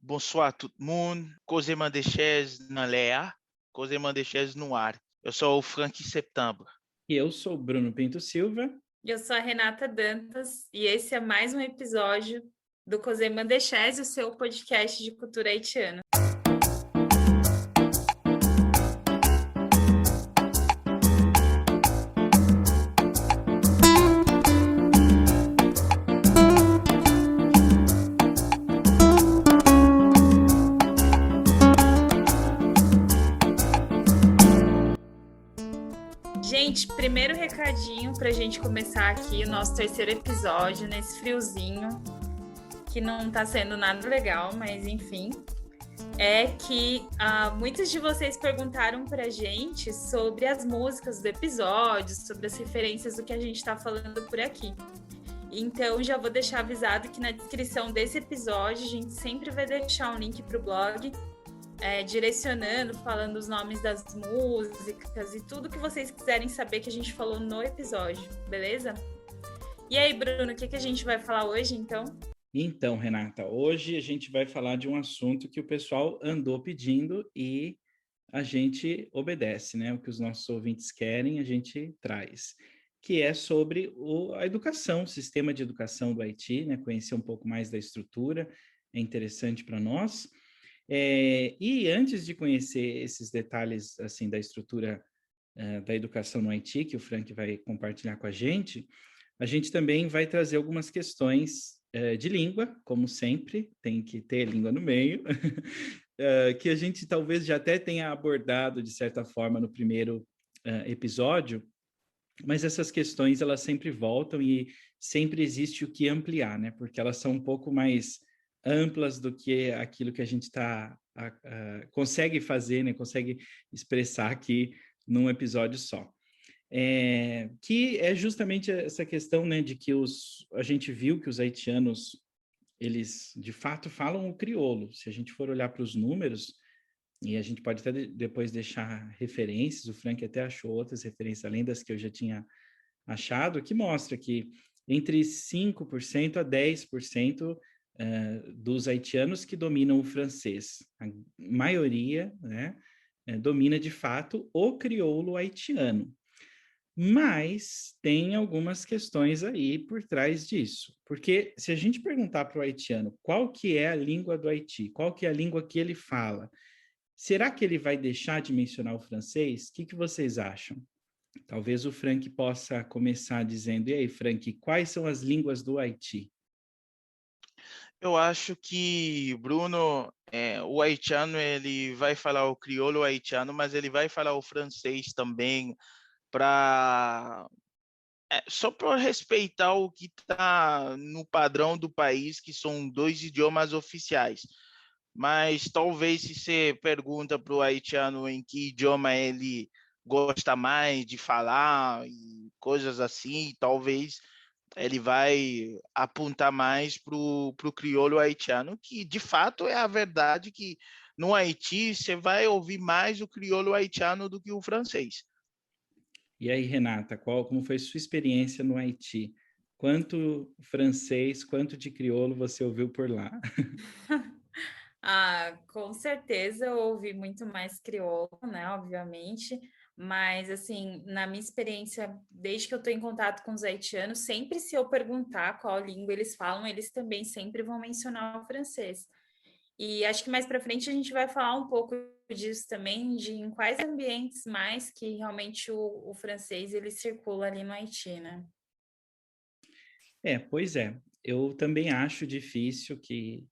Bonsoir tout le monde. Causer Mandechese na Lea, Causer Mandechese no ar. Eu sou o Frank Septembre. E eu sou Bruno Pinto Silva. Eu sou a Renata Dantas e esse é mais um episódio do Causer Mandechese, o seu podcast de cultura haitiana. Gente, primeiro recadinho pra gente começar aqui o nosso terceiro episódio nesse friozinho, que não tá sendo nada legal, mas enfim, é que muitos de vocês perguntaram pra gente sobre as músicas do episódio, sobre as referências do que a gente tá falando por aqui. Então, já vou deixar avisado que na descrição desse episódio a gente sempre vai deixar um link pro blog, direcionando, falando os nomes das músicas e tudo que vocês quiserem saber que a gente falou no episódio, beleza? E aí, Bruno, o que a gente vai falar hoje, então? Então, Renata, hoje a gente vai falar de um assunto que o pessoal andou pedindo e a gente obedece, né? O que os nossos ouvintes querem, a gente traz, que é sobre a educação, o sistema de educação do Haiti, né? Conhecer um pouco mais da estrutura, é interessante para nós. E antes de conhecer esses detalhes assim da estrutura da educação no Haiti, que o Frank vai compartilhar com a gente também vai trazer algumas questões de língua, como sempre, tem que ter língua no meio, que a gente talvez já até tenha abordado de certa forma no primeiro episódio, mas essas questões elas sempre voltam e sempre existe o que ampliar, né? Porque elas são um pouco mais amplas do que aquilo que a gente consegue fazer, né? Consegue expressar aqui num episódio só. Que é justamente essa questão, né, de que a gente viu que os haitianos, eles de fato falam o crioulo. Se a gente for olhar para os números, e a gente pode até depois deixar referências, o Frank até achou outras referências, além das que eu já tinha achado, que mostra que entre 5% a 10% dos haitianos que dominam o francês. A maioria, né, domina de fato o crioulo haitiano. Mas tem algumas questões aí por trás disso. Porque se a gente perguntar para o haitiano qual que é a língua do Haiti, qual que é a língua que ele fala, será que ele vai deixar de mencionar o francês? O que vocês acham? Talvez o Frank possa começar dizendo, e aí, Frank, quais são as línguas do Haiti? Eu acho que, Bruno, o haitiano ele vai falar o crioulo haitiano, mas ele vai falar o francês também, só para respeitar o que está no padrão do país, que são dois idiomas oficiais. Mas talvez se você pergunta para o haitiano em que idioma ele gosta mais de falar e coisas assim, talvez ele vai apontar mais para o crioulo haitiano, que de fato é a verdade que no Haiti você vai ouvir mais o crioulo haitiano do que o francês. E aí, Renata, como foi sua experiência no Haiti? Quanto francês, quanto de crioulo você ouviu por lá? Com certeza eu ouvi muito mais crioulo, né, obviamente, mas assim, na minha experiência, desde que eu estou em contato com os haitianos, sempre se eu perguntar qual língua eles falam, eles também sempre vão mencionar o francês. E acho que mais para frente a gente vai falar um pouco disso também, de em quais ambientes mais que realmente o francês ele circula ali no Haiti, né? Pois é. Eu também acho difícil que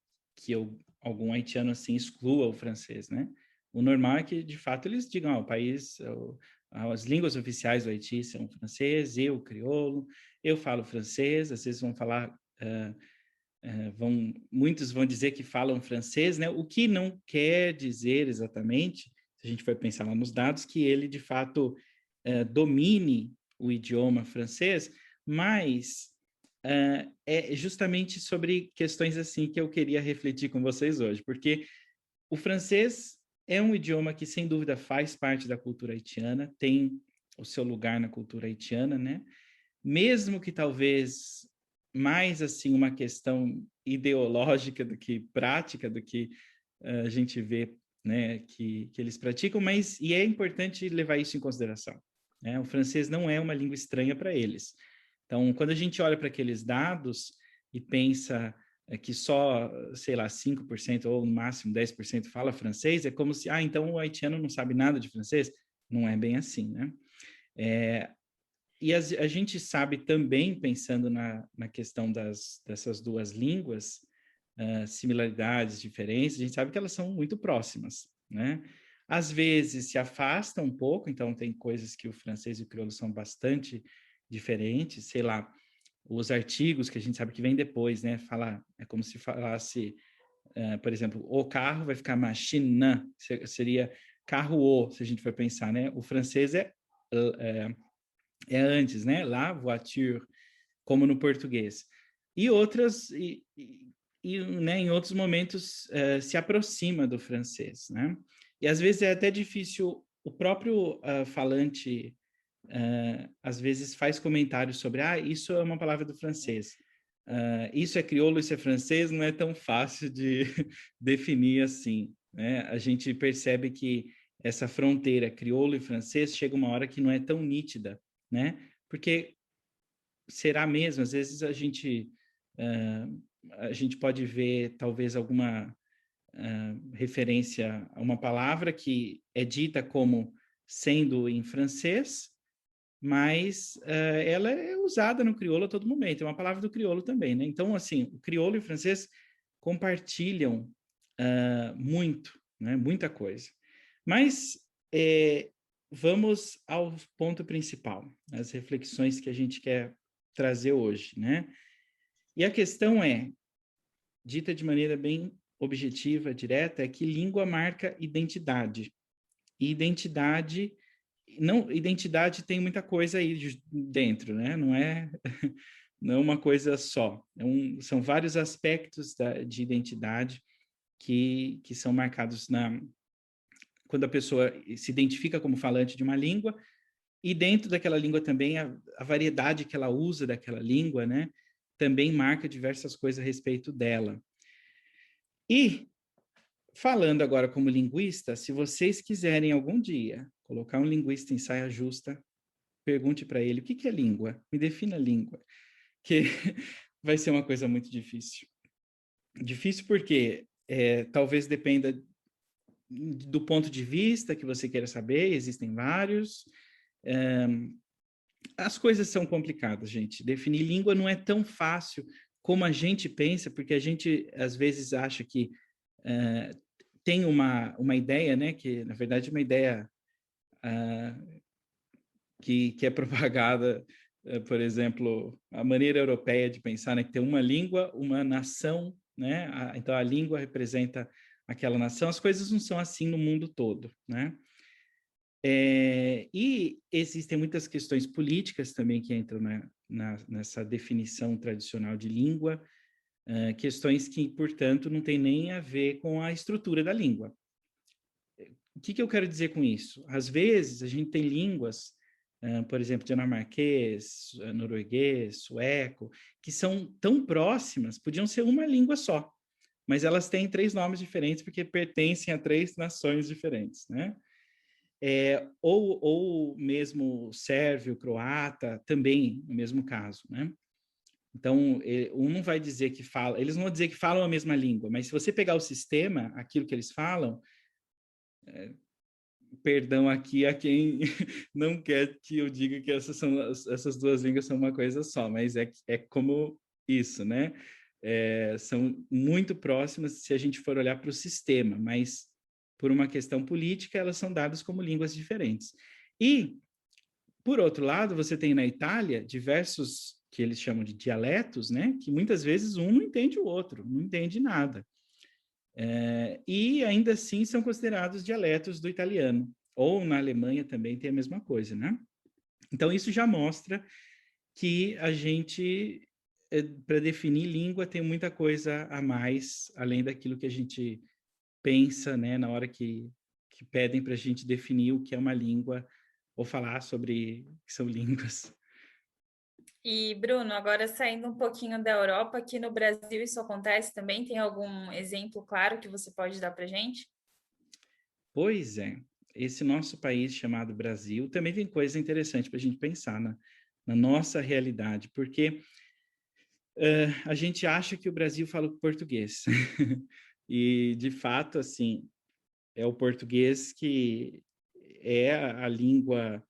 algum haitiano assim exclua o francês, né? O normal é que, de fato, eles digam, o país, as línguas oficiais do Haiti são o francês e o crioulo, eu falo francês, às vezes vão falar, muitos vão dizer que falam francês, né? O que não quer dizer exatamente, se a gente for pensar lá nos dados, que ele, de fato, domine o idioma francês, mas é justamente sobre questões assim que eu queria refletir com vocês hoje, porque o francês é um idioma que, sem dúvida, faz parte da cultura haitiana, tem o seu lugar na cultura haitiana, né? Mesmo que talvez mais assim uma questão ideológica do que prática, do que a gente vê, né, que eles praticam, mas é importante levar isso em consideração, né? O francês não é uma língua estranha para eles. Então, quando a gente olha para aqueles dados e pensa que só, sei lá, 5% ou no máximo 10% fala francês, é como se, então o haitiano não sabe nada de francês. Não é bem assim, né? E a gente sabe também, pensando na questão dessas duas línguas, similaridades, diferenças, a gente sabe que elas são muito próximas, né? Às vezes se afastam um pouco, então tem coisas que o francês e o crioulo são bastante diferentes, sei lá, os artigos que a gente sabe que vem depois, né? É como se falasse, por exemplo, o carro vai ficar machine, seria carro-o, se a gente for pensar, né? O francês é antes, né? La voiture, como no português. E outras, né, em outros momentos se aproxima do francês, né? E às vezes é até difícil, o próprio falante às vezes faz comentários sobre, isso é uma palavra do francês, isso é crioulo, isso é francês, não é tão fácil de definir assim, né? A gente percebe que essa fronteira crioulo e francês chega uma hora que não é tão nítida, né? Porque será mesmo, às vezes a gente pode ver talvez alguma referência a uma palavra que é dita como sendo em francês, mas ela é usada no crioulo a todo momento, é uma palavra do crioulo também, né? Então, assim, o crioulo e o francês compartilham muito, né? Muita coisa. Mas vamos ao ponto principal, as reflexões que a gente quer trazer hoje, né? E a questão é, dita de maneira bem objetiva, direta, é que língua marca identidade. E identidade tem muita coisa aí dentro, né? Não é uma coisa só. São vários aspectos de identidade que são marcados quando a pessoa se identifica como falante de uma língua, e dentro daquela língua também a variedade que ela usa daquela língua, né? Também marca diversas coisas a respeito dela. E falando agora como linguista, se vocês quiserem algum dia colocar um linguista em saia justa, pergunte para ele o que é língua, me defina a língua, que vai ser uma coisa muito difícil. Difícil porque talvez dependa do ponto de vista que você queira saber, existem vários. As coisas são complicadas, gente. Definir língua não é tão fácil como a gente pensa, porque a gente às vezes acha que tem uma ideia, né, que na verdade é uma ideia que é propagada, por exemplo, a maneira europeia de pensar, né, que tem uma língua, uma nação, né? Então a língua representa aquela nação. As coisas não são assim no mundo todo, né? E existem muitas questões políticas também que entram nessa definição tradicional de língua, questões que, portanto, não tem nem a ver com a estrutura da língua. O que eu quero dizer com isso? Às vezes, a gente tem línguas, por exemplo, dinamarquês, norueguês, sueco, que são tão próximas, podiam ser uma língua só, mas elas têm 3 nomes diferentes porque pertencem a 3 nações diferentes, né? Ou mesmo sérvio, croata, também no mesmo caso, né? Então, um não vai dizer que fala, eles não vão dizer que falam a mesma língua, mas se você pegar o sistema, aquilo que eles falam, perdão aqui a quem não quer que eu diga que essas 2 línguas são uma coisa só, mas é como isso, né? São muito próximas se a gente for olhar para o sistema, mas por uma questão política, elas são dadas como línguas diferentes. E, por outro lado, você tem na Itália diversos que eles chamam de dialetos, né? Que muitas vezes um não entende o outro, não entende nada. E ainda assim são considerados dialetos do italiano. Ou na Alemanha também tem a mesma coisa, né? Então isso já mostra que a gente, para definir língua, tem muita coisa a mais, além daquilo que a gente pensa, né, na hora que pedem para a gente definir o que é uma língua ou falar sobre o que são línguas. E, Bruno, agora saindo um pouquinho da Europa, aqui no Brasil isso acontece também? Tem algum exemplo claro que você pode dar para gente? Pois é, esse nosso país chamado Brasil também tem coisa interessante para a gente pensar na nossa realidade, porque a gente acha que o Brasil fala português. E, de fato, assim, é o português que é a língua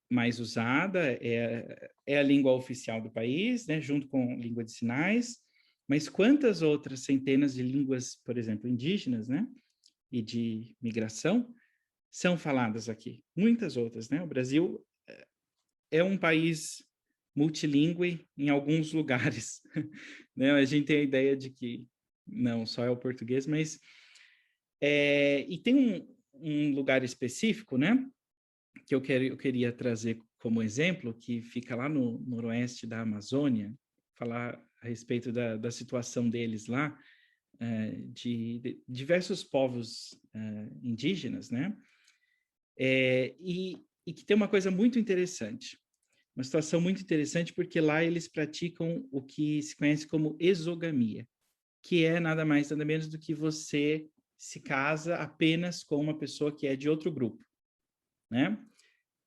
mais usada, é a língua oficial do país, né, junto com língua de sinais, mas quantas outras centenas de línguas, por exemplo, indígenas, né, e de migração, são faladas aqui? Muitas outras, né? O Brasil é um país multilingüe em alguns lugares, né? A gente tem a ideia de que não só é o português, mas e tem um lugar específico, né? Que eu queria trazer como exemplo, que fica lá no noroeste da Amazônia, falar a respeito da situação deles lá, de diversos povos indígenas, né? E que tem uma coisa muito interessante, uma situação muito interessante, porque lá eles praticam o que se conhece como exogamia, que é nada mais, nada menos do que você se casa apenas com uma pessoa que é de outro grupo, né?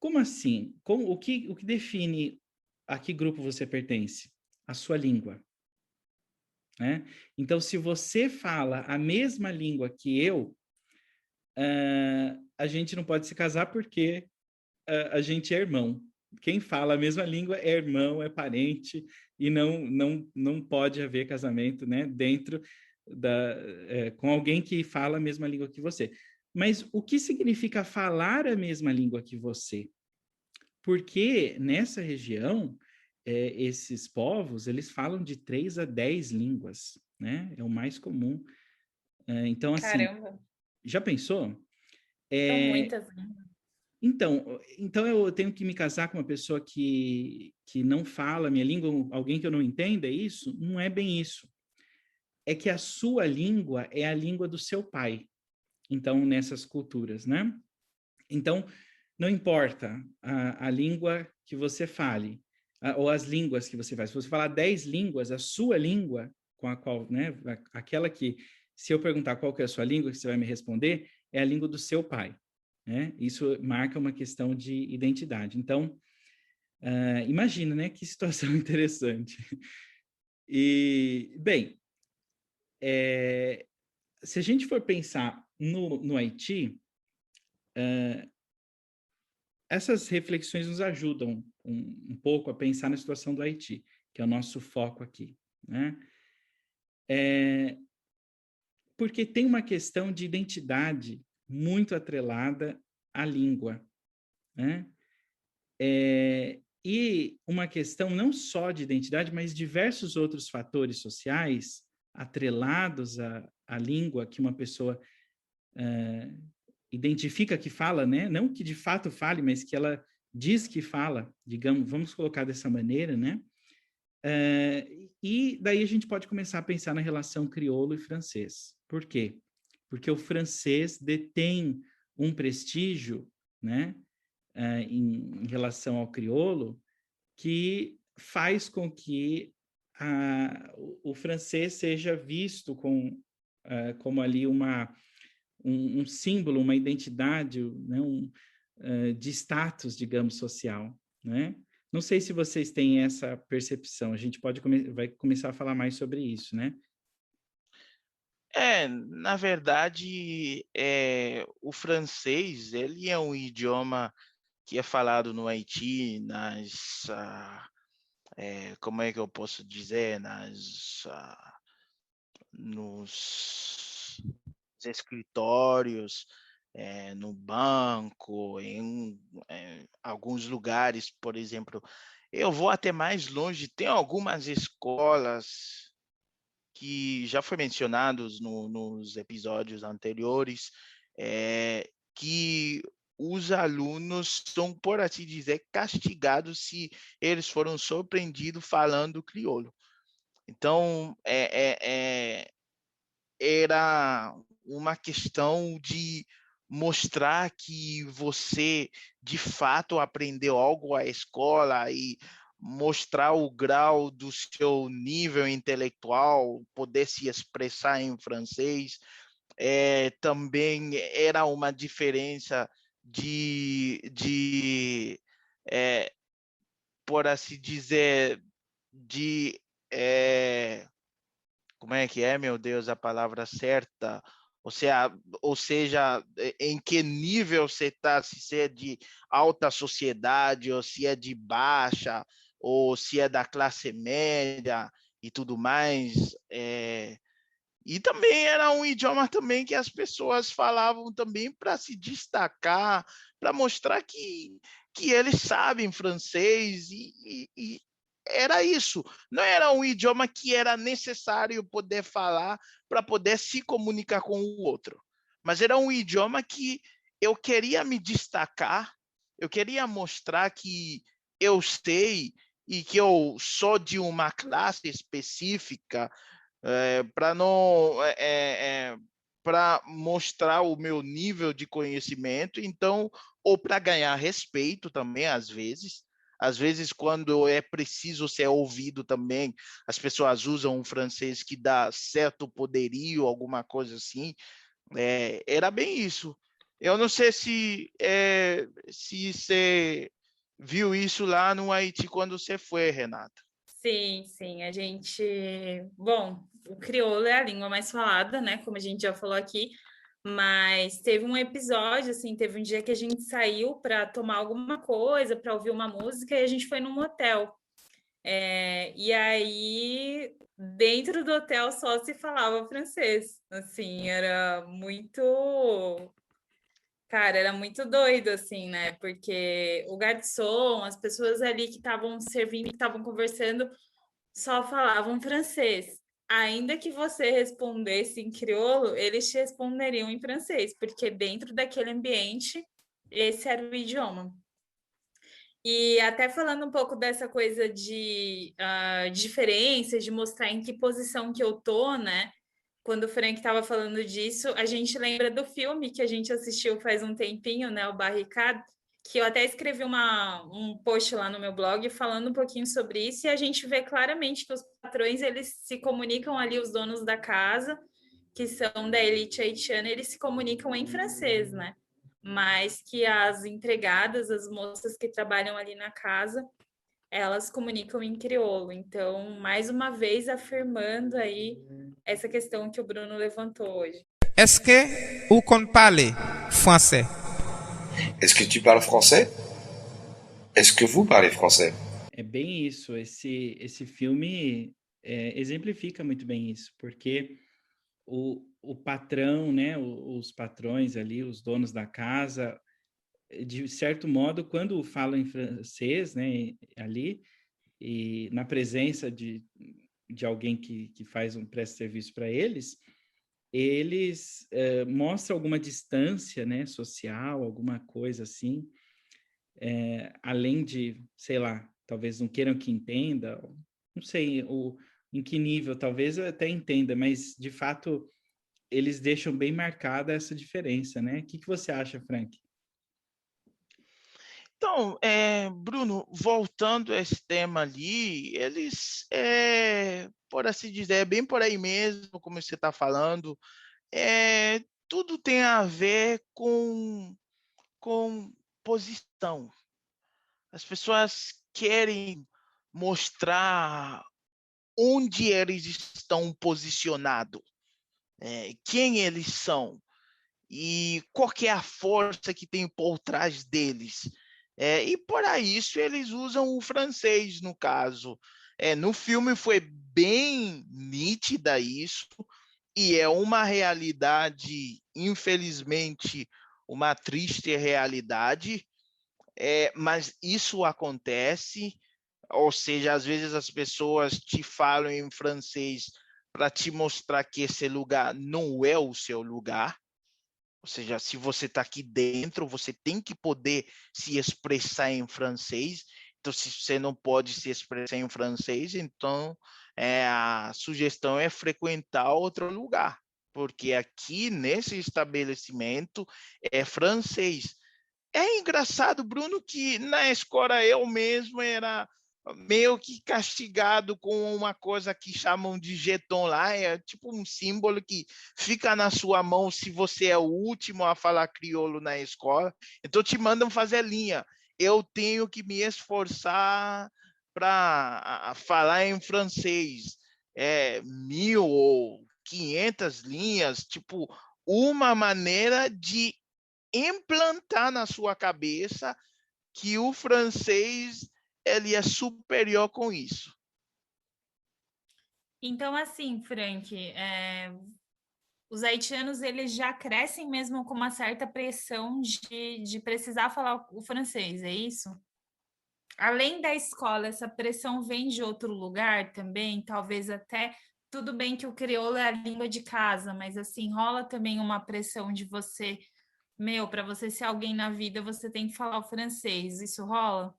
Como assim? O que define a que grupo você pertence? A sua língua, né? Então, se você fala a mesma língua que eu, a gente não pode se casar porque a gente é irmão. Quem fala a mesma língua é irmão, é parente, e não pode haver casamento, né, dentro com alguém que fala a mesma língua que você. Mas o que significa falar a mesma língua que você? Porque nessa região, esses povos, eles falam de 3 a 10 línguas, né? É o mais comum. Então, assim, Caramba, já pensou? são muitas, né? Então eu tenho que me casar com uma pessoa que não fala a minha língua, alguém que eu não entenda, é isso? Não é bem isso. É que a sua língua é a língua do seu pai. Então, nessas culturas, né? Então, não importa a língua que você fale, ou as línguas que você faz. Se você falar 10 línguas, a sua língua, com a qual, né, aquela que, se eu perguntar qual que é a sua língua, que você vai me responder, é a língua do seu pai, né? Isso marca uma questão de identidade. Então, imagina, né, que situação interessante. E, bem, se a gente for pensar no Haiti, essas reflexões nos ajudam um pouco a pensar na situação do Haiti, que é o nosso foco aqui, né? Porque tem uma questão de identidade muito atrelada à língua, né? E uma questão não só de identidade, mas diversos outros fatores sociais atrelados à língua que uma pessoa identifica que fala, né? Não que de fato fale, mas que ela diz que fala, digamos, vamos colocar dessa maneira, né? E daí a gente pode começar a pensar na relação crioulo e francês. Por quê? Porque o francês detém um prestígio, né, em relação ao crioulo, que faz com que o francês seja visto como ali um símbolo, uma identidade, né, de status, digamos, social, né? Não sei se vocês têm essa percepção. A gente vai começar a falar mais sobre isso, né? Na verdade, o francês, ele é um idioma que é falado no Haiti, como é que eu posso dizer, nos escritórios, no banco, em alguns lugares, por exemplo. Eu vou até mais longe, tem algumas escolas que já foi mencionados nos episódios anteriores, que os alunos são, por assim dizer, castigados se eles foram surpreendidos falando crioulo. Então, era uma questão de mostrar que você, de fato, aprendeu algo à escola e mostrar o grau do seu nível intelectual, poder se expressar em francês. Também era uma diferença por assim dizer, como é que é, meu Deus, a palavra certa? Ou seja, em que nível você está, se é de alta sociedade, ou se é de baixa, ou se é da classe média e tudo mais. E também era um idioma também que as pessoas falavam também para se destacar, para mostrar que eles sabem francês e era isso. Não era um idioma que era necessário poder falar para poder se comunicar com o outro, mas era um idioma que eu queria me destacar, eu queria mostrar que eu sei e que eu sou de uma classe específica, para não para mostrar o meu nível de conhecimento, então, ou para ganhar respeito também, às vezes quando é preciso ser ouvido também, as pessoas usam um francês que dá certo poderio, alguma coisa assim. Era bem isso. Eu não sei se você viu isso lá no Haiti quando você foi, Renata. Sim, sim, a gente... Bom, o crioulo é a língua mais falada, né? Como a gente já falou aqui, mas teve um episódio, assim, teve um dia que a gente saiu para tomar alguma coisa, para ouvir uma música, e a gente foi num hotel. E aí, dentro do hotel só se falava francês, assim, era muito... Cara, era muito doido, assim, né? Porque o garçom, as pessoas ali que estavam servindo, que estavam conversando, só falavam francês. Ainda que você respondesse em crioulo, eles te responderiam em francês, porque dentro daquele ambiente, esse era o idioma. E até falando um pouco dessa coisa de diferença, de mostrar em que posição que eu tô, né? Quando o Frank estava falando disso, a gente lembra do filme que a gente assistiu faz um tempinho, né? O Barricade, que eu até escrevi um post lá no meu blog falando um pouquinho sobre isso, e a gente vê claramente que os patrões, eles se comunicam ali, os donos da casa, que são da elite haitiana, eles se comunicam em francês, né? Mas que as empregadas, as moças que trabalham ali na casa, elas comunicam em crioulo. Então, mais uma vez, afirmando aí essa questão que o Bruno levantou hoje. Est-ce que vous parlez français? Est-ce que tu parles français? Est-ce que vous parlez français? É bem isso. Esse filme exemplifica muito bem isso, porque o patrão, né, os patrões ali, os donos da casa, de certo modo, quando falam em francês, né, ali, e na presença de alguém que presta serviço para eles mostram alguma distância, né, social, alguma coisa assim, além de, sei lá, talvez não queiram que entenda, não sei em que nível, talvez eu até entenda, mas de fato eles deixam bem marcada essa diferença, né? O que você acha, Frank? Então, Bruno, voltando a esse tema ali, eles, por assim dizer, bem por aí mesmo, como você está falando, tudo tem a ver com posição. As pessoas querem mostrar onde eles estão posicionados, quem eles são e qual que é a força que tem por trás deles. E para isso eles usam o francês, no caso. No filme foi bem nítida isso, e é uma realidade, infelizmente, uma triste realidade, mas isso acontece, ou seja, às vezes as pessoas te falam em francês para te mostrar que esse lugar não é o seu lugar. Ou seja, se você está aqui dentro, você tem que poder se expressar em francês. Então, se você não pode se expressar em francês, então a sugestão é frequentar outro lugar, porque aqui nesse estabelecimento é francês. É engraçado, Bruno, que na escola eu mesmo era meio que castigado com uma coisa que chamam de jeton lá, é tipo um símbolo que fica na sua mão se você é o último a falar crioulo na escola. Então te mandam fazer linha. Eu tenho que me esforçar para falar em francês. 1.000 ou 500 linhas, tipo, uma maneira de implantar na sua cabeça que o francês ele é superior com isso. Então, assim, Frank, os haitianos eles já crescem mesmo com uma certa pressão de precisar falar o francês, é isso? Além da escola, essa pressão vem de outro lugar também? Talvez até, tudo bem que o crioulo é a língua de casa, mas assim, rola também uma pressão de você, para você ser alguém na vida, você tem que falar o francês, isso rola?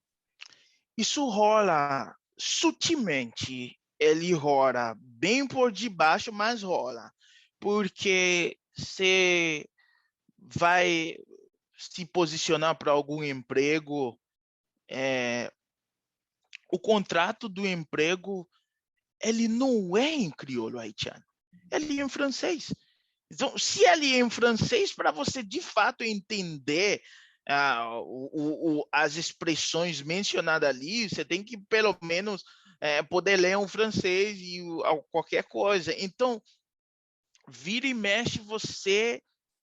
Isso rola sutilmente, ele rola bem por debaixo, mas rola, porque você vai se posicionar para algum emprego, o contrato do emprego ele não é em crioulo haitiano, ele é em francês. Então, se ele é em francês, para você de fato entender as expressões mencionadas ali, você tem que pelo menos poder ler um francês e qualquer coisa. Então, vira e mexe, você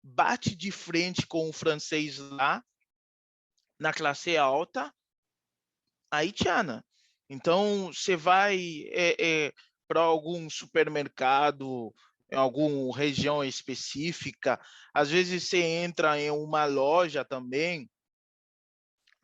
bate de frente com o francês lá na classe alta haitiana. Então, você vai para algum supermercado, em alguma região específica, às vezes você entra em uma loja também,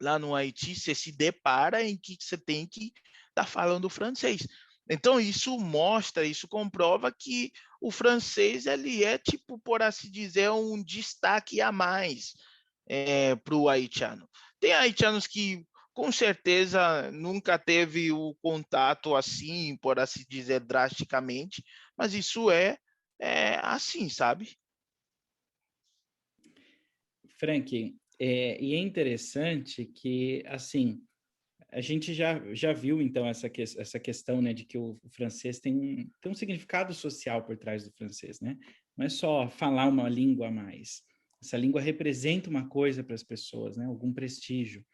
lá no Haiti, você se depara em que você tem que estar falando francês. Então, isso mostra, isso comprova que o francês ele é, tipo, por assim dizer, um destaque a mais para o haitiano. Tem haitianos que com certeza nunca teve o contato assim, por assim dizer, drasticamente, mas isso é assim, sabe? Frank, e é interessante que, assim, a gente já viu, então, essa questão, né, de que o francês tem um significado social por trás do francês, né? Não é só falar uma língua a mais. Essa língua representa uma coisa para as pessoas, né? Algum prestígio.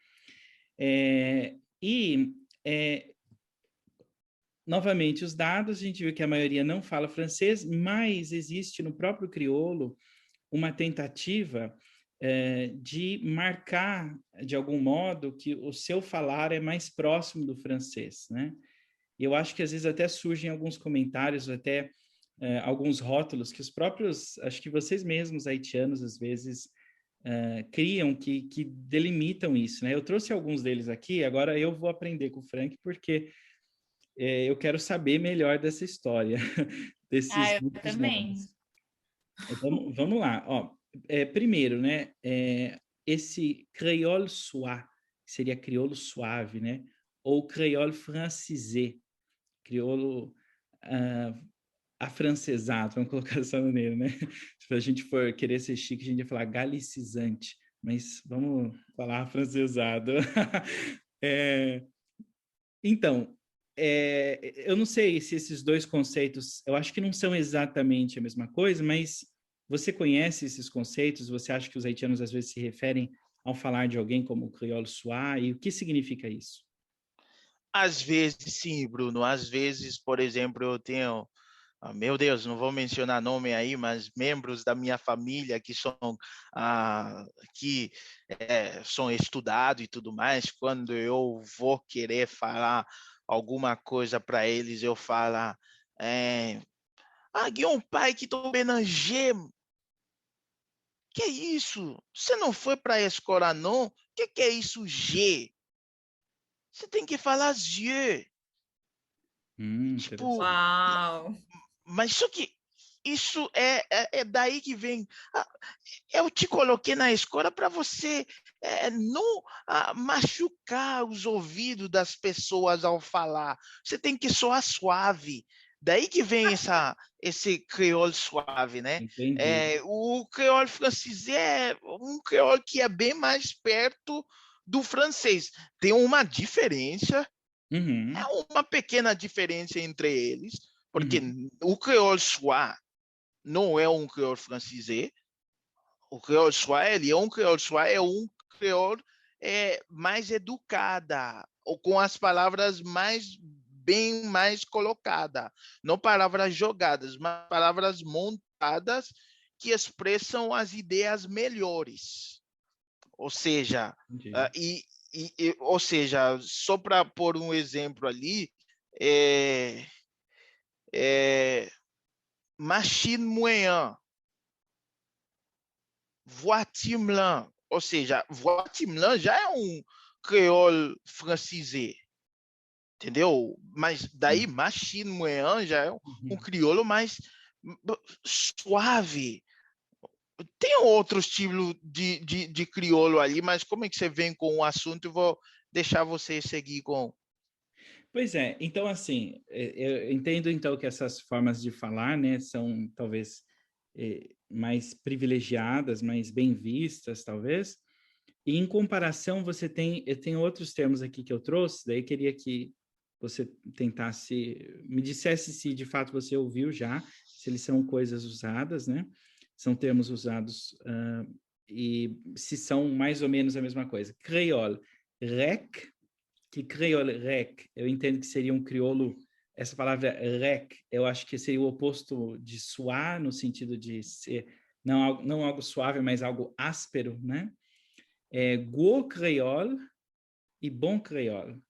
Novamente, os dados, a gente viu que a maioria não fala francês, mas existe no próprio crioulo uma tentativa de marcar, de algum modo, que o seu falar é mais próximo do francês, né? E eu acho que às vezes até surgem alguns comentários, até alguns rótulos que os próprios, acho que vocês mesmos, haitianos, às vezes criam que delimitam isso, né? Eu trouxe alguns deles aqui, agora eu vou aprender com o Frank, porque eu quero saber melhor dessa história, desses Eu também. nomes. Vamos lá, ó. Primeiro, né, esse créole soie, que seria crioulo suave, né, ou créole francisé, crioulo afrancesado, vamos colocar essa maneira, né? Se a gente for querer ser chique, a gente ia falar galicizante, mas vamos falar afrancesado. Então, eu não sei se esses dois conceitos, eu acho que não são exatamente a mesma coisa, mas você conhece esses conceitos? Você acha que os haitianos às vezes se referem ao falar de alguém como o crioulo soie? E o que significa isso? Às vezes, sim, Bruno. Às vezes, por exemplo, eu tenho, meu Deus, não vou mencionar nome aí, mas membros da minha família que são estudados e tudo mais. Quando eu vou querer falar alguma coisa para eles, eu falo, Guion pai que tô benanger. Que é isso? Você não foi para a escola, não? Que é isso, G? Você tem que falar Dieu. Tipo, Uau! mas só que isso é daí que vem. Eu te coloquei na escola para você não machucar os ouvidos das pessoas ao falar. Você tem que soar suave. Daí que vem esse creole suave, né? Entendi. O creole francês é um creole que é bem mais perto do francês. Tem uma diferença Uhum. É uma pequena diferença entre eles, porque o creole soir não é um creole francês. O creole soir, ele é um creole soir, é um creole mais educada, ou com as palavras mais colocadas, não palavras jogadas, mas palavras montadas que expressam as ideias melhores. Ou seja, ou seja, só para pôr um exemplo ali, machine moyen, voitimlan, ou seja, voitimlan já é um creole francisé, entendeu? Mas daí machine moyen já é um crioulo mais suave. Tem outro estilo de crioulo ali, mas como é que você vem com o assunto? Eu vou deixar você seguir com... Pois é, então assim, eu entendo então que essas formas de falar, né, são talvez mais privilegiadas, mais bem vistas, talvez. E em comparação, eu tenho outros termos aqui que eu trouxe, daí queria que você tentasse, me dissesse se de fato você ouviu já, se eles são coisas usadas, né? São termos usados e se são mais ou menos a mesma coisa. Creole, rec, que creole rec, eu entendo que seria um crioulo, essa palavra rec, eu acho que seria o oposto de suar, no sentido de ser, não algo suave, mas algo áspero, né? Gros creole e bom creole.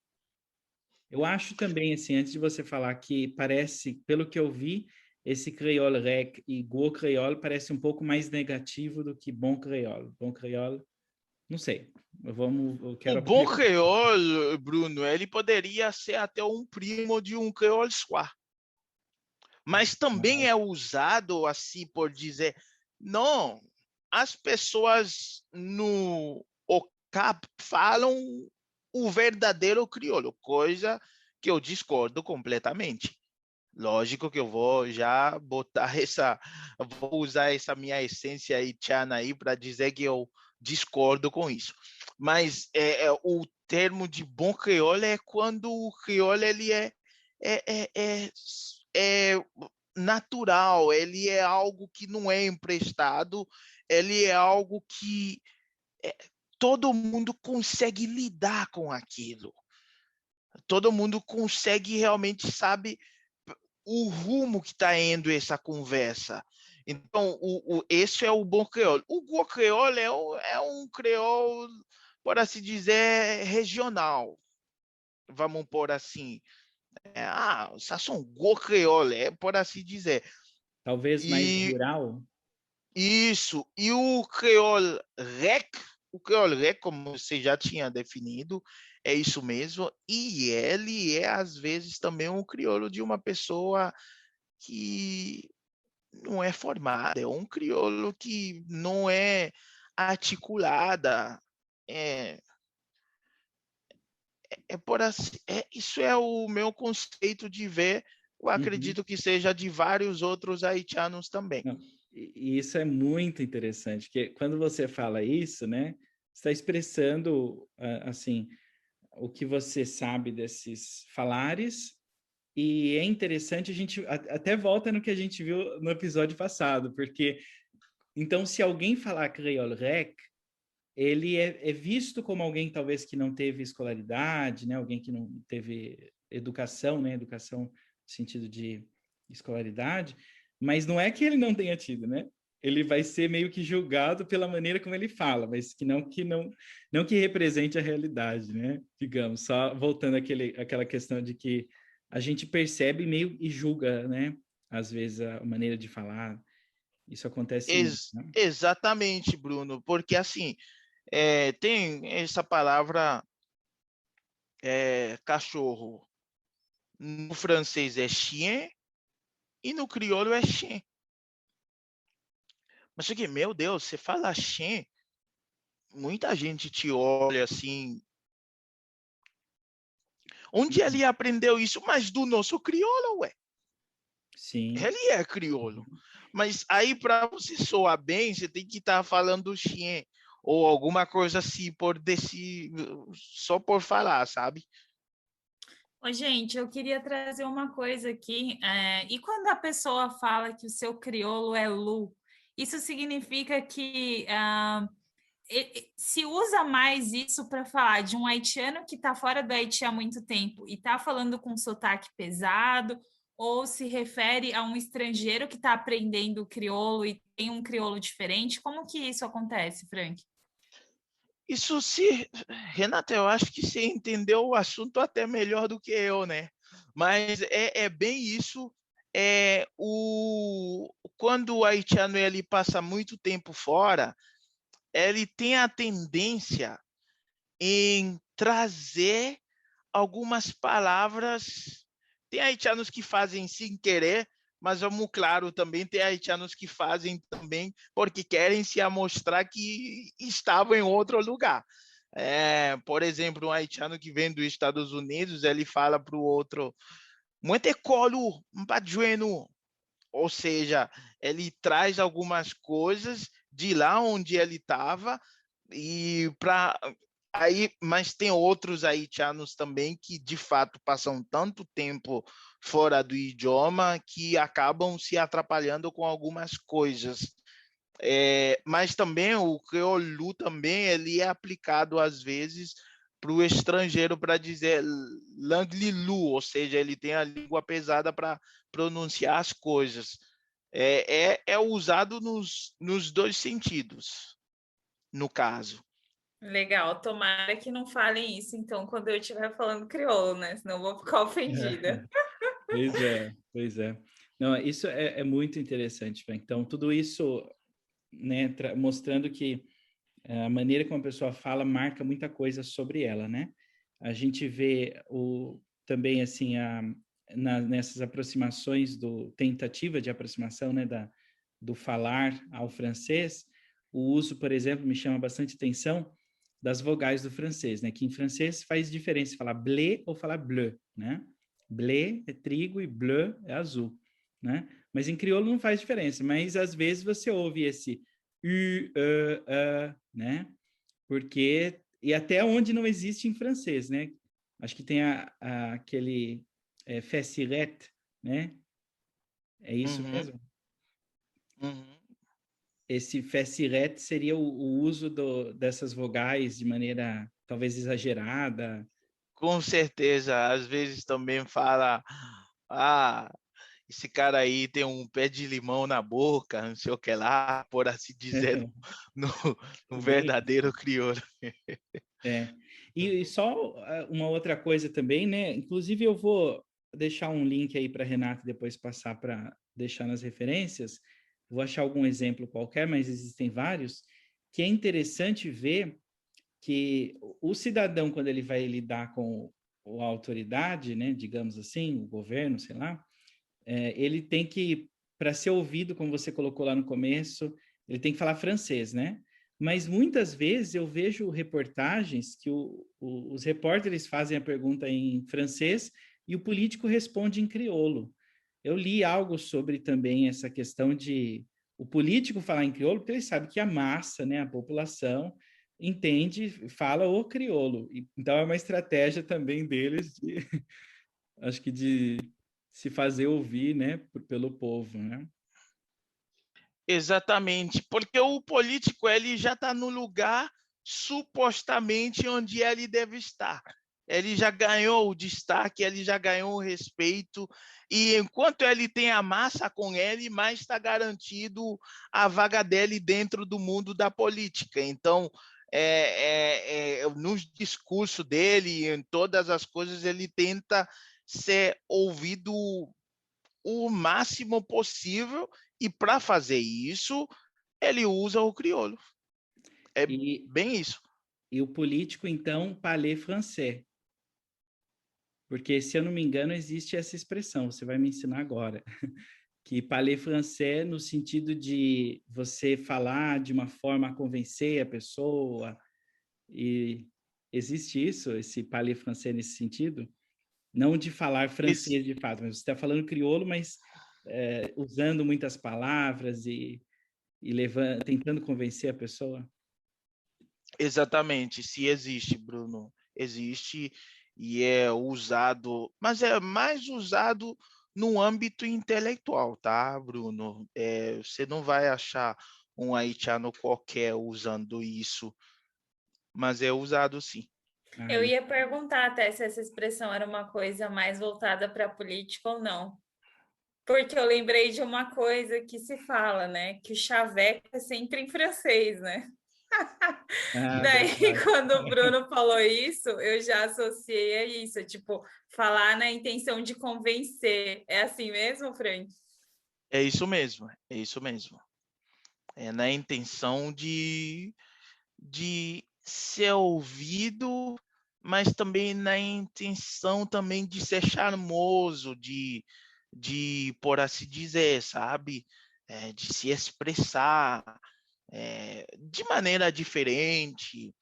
Eu acho também, assim, antes de você falar, que parece, pelo que eu vi, esse creole rec e gros creole parece um pouco mais negativo do que bom creole. Bom creole, não sei. Eu quero O bom creole, Bruno, ele poderia ser até um primo de um creole soir. Mas também é usado assim por dizer, não, as pessoas no OCAP falam o verdadeiro crioulo, coisa que eu discordo completamente. Lógico que eu vou já botar vou usar essa minha essência haitiana aí para dizer que eu discordo com isso. Mas o termo de bom crioulo é quando o crioulo ele é natural, ele é algo que não é emprestado, ele é algo que todo mundo consegue lidar com aquilo. Todo mundo consegue realmente sabe o rumo que está indo essa conversa. Então, esse é o bom creole. O bom creole é um creole, por assim dizer, regional. Vamos pôr assim. Ça são gros creole, por assim dizer. Talvez mais rural? Isso. E o creole rec, como você já tinha definido, é isso mesmo. E ele é, às vezes, também um crioulo de uma pessoa que não é formada, é um crioulo que não é articulada. Por assim, isso é o meu conceito de ver. Eu acredito que seja de vários outros haitianos também. Não, e isso é muito interessante, porque quando você fala isso, né, está expressando assim o que você sabe desses falares. E é interessante, a gente até volta no que a gente viu no episódio passado, porque então se alguém falar creole rec, ele é visto como alguém talvez que não teve escolaridade, né? Alguém que não teve educação, né? Educação no sentido de escolaridade, mas não é que ele não tenha tido, né? Ele vai ser meio que julgado pela maneira como ele fala, mas não que represente a realidade, né? Digamos, só voltando àquela questão de que a gente percebe meio e julga, né? Às vezes a maneira de falar, isso acontece muito, né? Exatamente, Bruno, porque assim, tem essa palavra cachorro. No francês é chien e no crioulo é chien. Mas só que, meu Deus, você fala chien, muita gente te olha assim. Onde ele aprendeu isso? Mas do nosso crioulo, ué. Sim. Ele é crioulo. Mas aí, para você soar bem, você tem que estar falando chien ou alguma coisa assim, só por falar, sabe? Ô, gente, eu queria trazer uma coisa aqui. E quando a pessoa fala que o seu crioulo é Lu, isso significa que se usa mais isso para falar de um haitiano que está fora do Haiti há muito tempo e está falando com sotaque pesado, ou se refere a um estrangeiro que está aprendendo crioulo e tem um crioulo diferente? Como que isso acontece, Frank? Isso se, Renata, eu acho que você entendeu o assunto até melhor do que eu, né? Mas é bem isso. Quando o haitiano ele passa muito tempo fora, ele tem a tendência em trazer algumas palavras. Tem haitianos que fazem sem querer, mas vamos claro, também tem haitianos que fazem também porque querem se amostrar que estavam em outro lugar. Por exemplo, um haitiano que vem dos Estados Unidos, ele fala para o outro, muito colo, mpajueno, ou seja, ele traz algumas coisas de lá onde ele estava e para aí, mas tem outros haitianos também que de fato passam tanto tempo fora do idioma que acabam se atrapalhando com algumas coisas. Mas também o crioulo também ele é aplicado às vezes para o estrangeiro para dizer langlilu, ou seja, ele tem a língua pesada para pronunciar as coisas. É usado nos dois sentidos, no caso. Legal, tomara que não falem isso, então, quando eu estiver falando crioulo, né? Senão eu vou ficar ofendida. Pois é, pois é. Não, isso é muito interessante, Frank. Então, tudo isso, né, mostrando que a maneira como a pessoa fala marca muita coisa sobre ela, né? A gente vê também, assim, nessas aproximações, tentativa de aproximação, né, do falar ao francês, o uso, por exemplo, me chama bastante atenção, das vogais do francês, né? Que em francês faz diferença falar blé ou falar bleu, né? Blé é trigo e bleu é azul, né? Mas em crioulo não faz diferença, mas às vezes você ouve esse né? Porque, e até onde não existe em francês, né? Acho que tem aquele fessiret, né? É isso mesmo? Uhum. Esse fessiret seria o uso dessas vogais de maneira talvez exagerada. Com certeza, às vezes também fala, esse cara aí tem um pé de limão na boca, não sei o que lá, por assim dizer, no, no Bem, verdadeiro crioulo. é. E só uma outra coisa também, né? Inclusive eu vou deixar um link aí para Renata depois passar para deixar nas referências. Vou achar algum exemplo qualquer, mas existem vários, que é interessante ver que o cidadão, quando ele vai lidar com a autoridade, né, digamos assim, o governo, sei lá, ele tem que, para ser ouvido, como você colocou lá no começo, ele tem que falar francês, né? Mas muitas vezes eu vejo reportagens que os repórteres fazem a pergunta em francês e o político responde em crioulo. Eu li algo sobre também essa questão de o político falar em crioulo, porque ele sabe que a massa, né, a população, entende, fala o crioulo. Então é uma estratégia também deles de, acho que de se fazer ouvir, né, pelo povo, né? Exatamente, porque o político ele já está no lugar supostamente onde ele deve estar. Ele já ganhou o destaque, ele já ganhou o respeito, e enquanto ele tem a massa com ele, mais está garantido a vaga dele dentro do mundo da política. Então, no discurso dele, em todas as coisas, ele tenta ser ouvido o máximo possível, e para fazer isso, ele usa o crioulo. É bem isso. E o político, então, parler français. Porque, se eu não me engano, existe essa expressão, você vai me ensinar agora, que parler français no sentido de você falar de uma forma a convencer a pessoa, e existe isso, esse parler français nesse sentido? Não de falar francês de fato, mas você está falando crioulo, mas usando muitas palavras e tentando convencer a pessoa? Exatamente, se existe, Bruno, existe, e é usado, mas é mais usado no âmbito intelectual, tá, Bruno? Você não vai achar um haitiano qualquer usando isso, mas é usado sim. Eu ia perguntar até se essa expressão era uma coisa mais voltada para a política ou não. Porque eu lembrei de uma coisa que se fala, né? Que o chaveco é sempre em francês, né? Daí, Verdade. quando o Bruno falou isso, eu já associei a isso, tipo, falar na intenção de convencer. É assim mesmo, Frank? É isso mesmo, é isso mesmo. É na intenção de ser ouvido, mas também na intenção também de ser charmoso, por assim dizer, sabe? De se expressar de maneira diferente.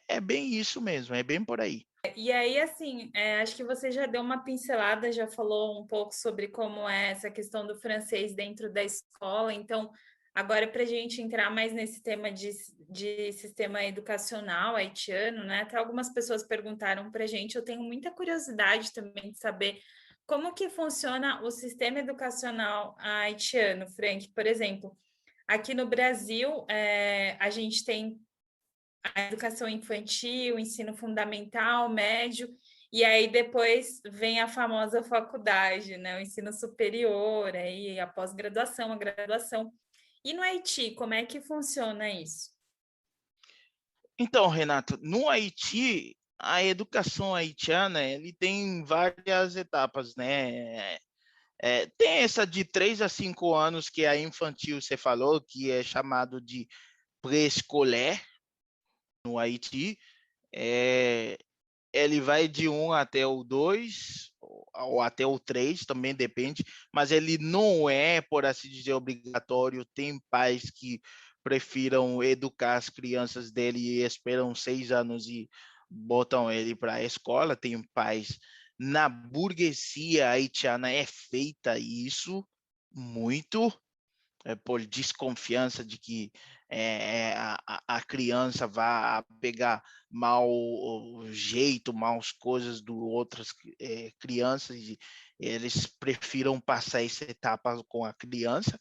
É bem isso mesmo, é bem por aí. E aí, assim, acho que você já deu uma pincelada, já falou um pouco sobre como é essa questão do francês dentro da escola. Então, agora, para a gente entrar mais nesse tema de sistema educacional haitiano, né? Até algumas pessoas perguntaram para a gente, eu tenho muita curiosidade também de saber como que funciona o sistema educacional haitiano, Frank. Por exemplo, aqui no Brasil, a gente tem a educação infantil, ensino fundamental, médio, e aí depois vem a famosa faculdade, né? O ensino superior, aí a pós-graduação, a graduação. E no Haiti, como é que funciona isso? Então, Renato, no Haiti, a educação haitiana, ele tem várias etapas, né? Tem essa de 3 a 5 anos, que é a infantil, você falou, que é chamado de pré-escolar no Haiti. É, ele vai de 1 até o 2, ou até o 3, também depende, mas ele não é, por assim dizer, obrigatório. Tem pais que prefiram educar as crianças dele e esperam 6 anos e botam ele para a escola. Tem pais, na burguesia haitiana é feita isso muito, por desconfiança de que a criança vai pegar mau jeito, maus coisas do outras crianças, e eles prefiram passar essa etapa com a criança.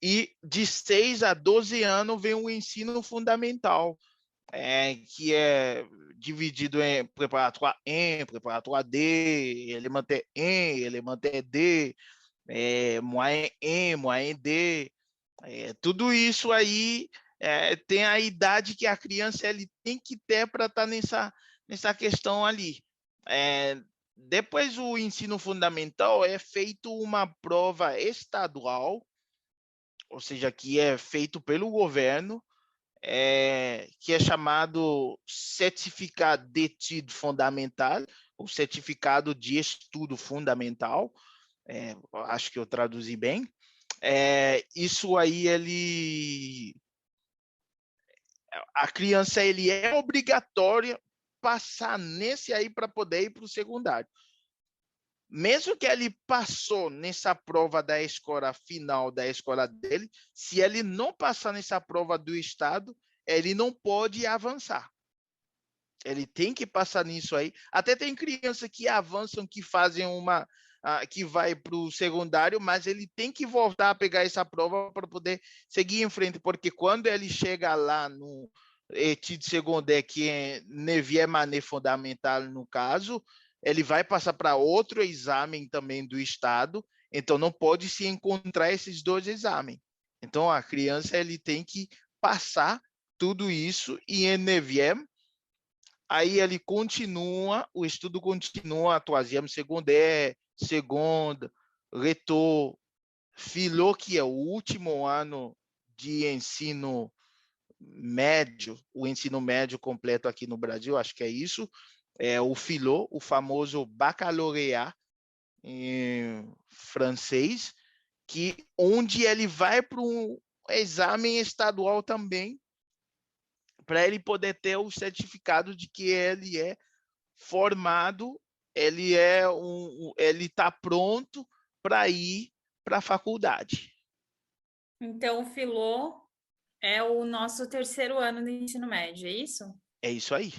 E de 6 a 12 anos vem o ensino fundamental, que é dividido em preparatório A, preparatório D, elementar E, elementar D, Moyen E, Moyen D. Tudo isso aí tem a idade que a criança ele tem que ter para estar nessa questão ali. Depois o ensino fundamental é feito uma prova estadual, ou seja, que é feito pelo governo, que é chamado Certificado d'études fondamentales, ou Certificado de Estudo Fundamental. Acho que eu traduzi bem. Isso aí, a criança ele é obrigatória passar nesse aí para poder ir para o secundário. Mesmo que ele passou nessa prova da escola final da escola dele, se ele não passar nessa prova do estado, ele não pode avançar. Ele tem que passar nisso aí. Até tem criança que avançam, que fazem que vai para o secundário, mas ele tem que voltar a pegar essa prova para poder seguir em frente, porque quando ele chega lá no étude secondaire, que é neuvième année fondamentale no caso, ele vai passar para outro exame também do estado, então não pode se encontrar esses dois exames. Então a criança ele tem que passar tudo isso e em neuvième, aí ele continua, o estudo continua, troisième secondaire, segunda, retor, filô, que é o último ano de ensino médio, o ensino médio completo aqui no Brasil, acho que é isso, o filô, o famoso baccalauréat em francês, onde ele vai para um exame estadual também, para ele poder ter o certificado de que ele é formado, ele está pronto para ir para a faculdade. Então, o Filô é o nosso terceiro ano do ensino médio, é isso? É isso aí.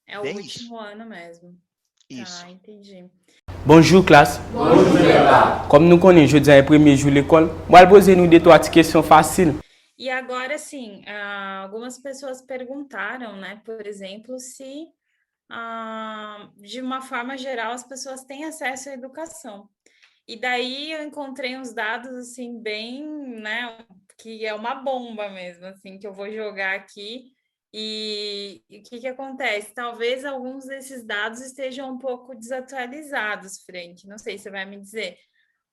É o Bem último isso. ano mesmo. Isso. Tá, entendi. Bonjour, classe. Bonjour, Comme nous connaissons jeudi é o primeiro jour de l'école, moi poser nous des trois questions faciles. E agora, assim, algumas pessoas perguntaram, né, por exemplo, se, de uma forma geral, as pessoas têm acesso à educação. E daí eu encontrei uns dados, assim, bem, né, que é uma bomba mesmo, assim, que eu vou jogar aqui. E o que acontece? Talvez alguns desses dados estejam um pouco desatualizados, Frank. Não sei se você vai me dizer,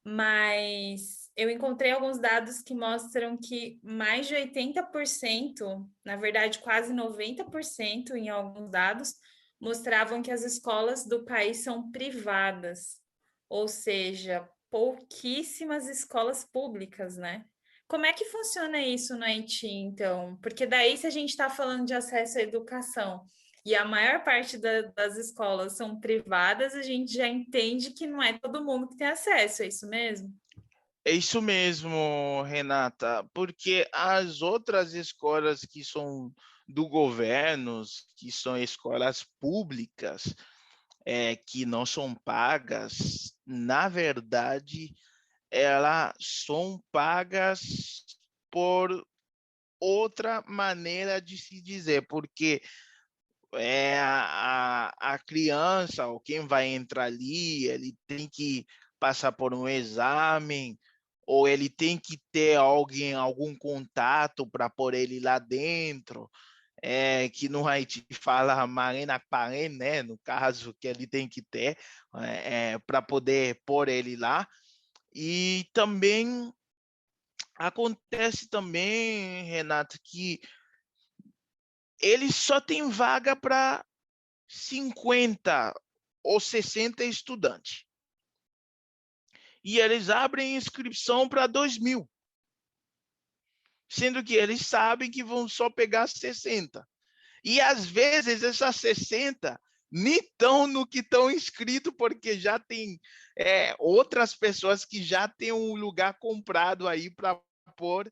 mas eu encontrei alguns dados que mostram que mais de 80%, na verdade, quase 90% em alguns dados, mostravam que as escolas do país são privadas, ou seja, pouquíssimas escolas públicas, né? Como é que funciona isso no Haiti, então? Porque daí, se a gente está falando de acesso à educação e a maior parte das escolas são privadas, a gente já entende que não é todo mundo que tem acesso, é isso mesmo? É isso mesmo, Renata, porque as outras escolas que são do governo, que são escolas públicas, que não são pagas, na verdade, elas são pagas por outra maneira de se dizer, porque a criança, ou quem vai entrar ali, ele tem que passar por um exame, ou ele tem que ter algum contato para pôr ele lá dentro, que no Haiti fala marina parent, né? No caso, que ele tem que ter para poder pôr ele lá. E também acontece também, Renato, que ele só tem vaga para 50 ou 60 estudantes. E eles abrem inscrição para 2.000, sendo que eles sabem que vão só pegar 60. E às vezes essas 60 nem estão no que estão inscritos, porque já tem outras pessoas que já têm um lugar comprado aí para pôr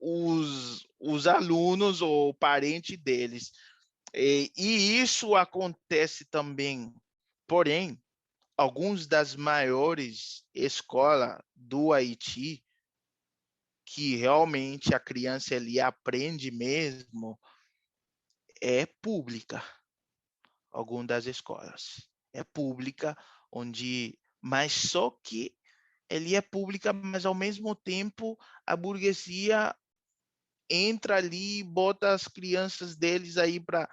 os alunos ou parente deles. E isso acontece também, porém, algumas das maiores escolas do Haiti, que realmente a criança ali aprende mesmo, é pública. Algumas das escolas é pública, mas só que ele é pública, mas ao mesmo tempo a burguesia entra ali e bota as crianças deles aí para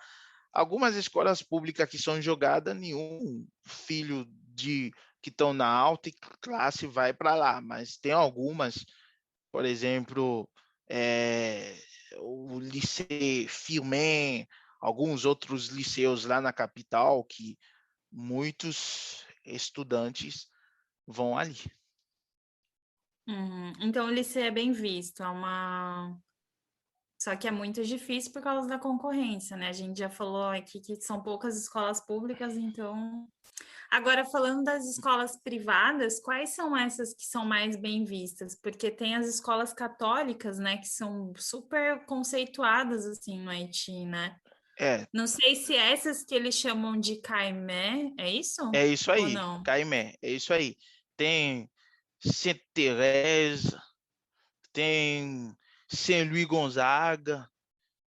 algumas escolas públicas que são jogadas, nenhum filho que estão na alta classe vai para lá, mas tem algumas, por exemplo, o Lycée Firmin, alguns outros liceus lá na capital, que muitos estudantes vão ali. Então, o liceu é bem visto, só que é muito difícil por causa da concorrência, né? A gente já falou aqui que são poucas escolas públicas, então... Agora, falando das escolas privadas, quais são essas que são mais bem vistas? Porque tem as escolas católicas, né, que são super conceituadas, assim, no Haiti, né? Não sei se essas que eles chamam de Caimé, é isso? É isso aí, ou não? Caimé, é isso aí. Tem Sainte-Thérèse, tem Saint-Louis Gonzaga.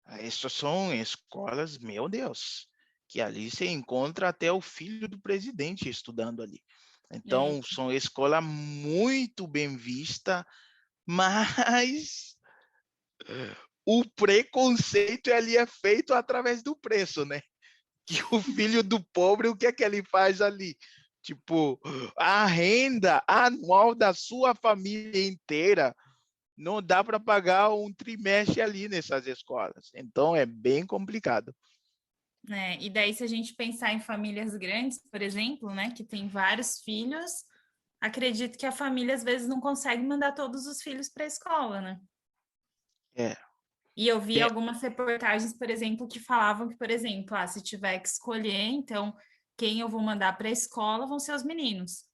Essas são escolas, meu Deus, que ali você encontra até o filho do presidente estudando ali. Então, são escola muito bem vista, mas o preconceito ali é feito através do preço, né? Que o filho do pobre, o que é que ele faz ali? Tipo, a renda anual da sua família inteira não dá para pagar um trimestre ali nessas escolas. Então, é bem complicado. E daí, se a gente pensar em famílias grandes, por exemplo, né, que tem vários filhos, acredito que a família, às vezes, não consegue mandar todos os filhos para a escola, né? E eu vi algumas reportagens, por exemplo, que falavam que, por exemplo, se tiver que escolher, então, quem eu vou mandar para a escola vão ser os meninos,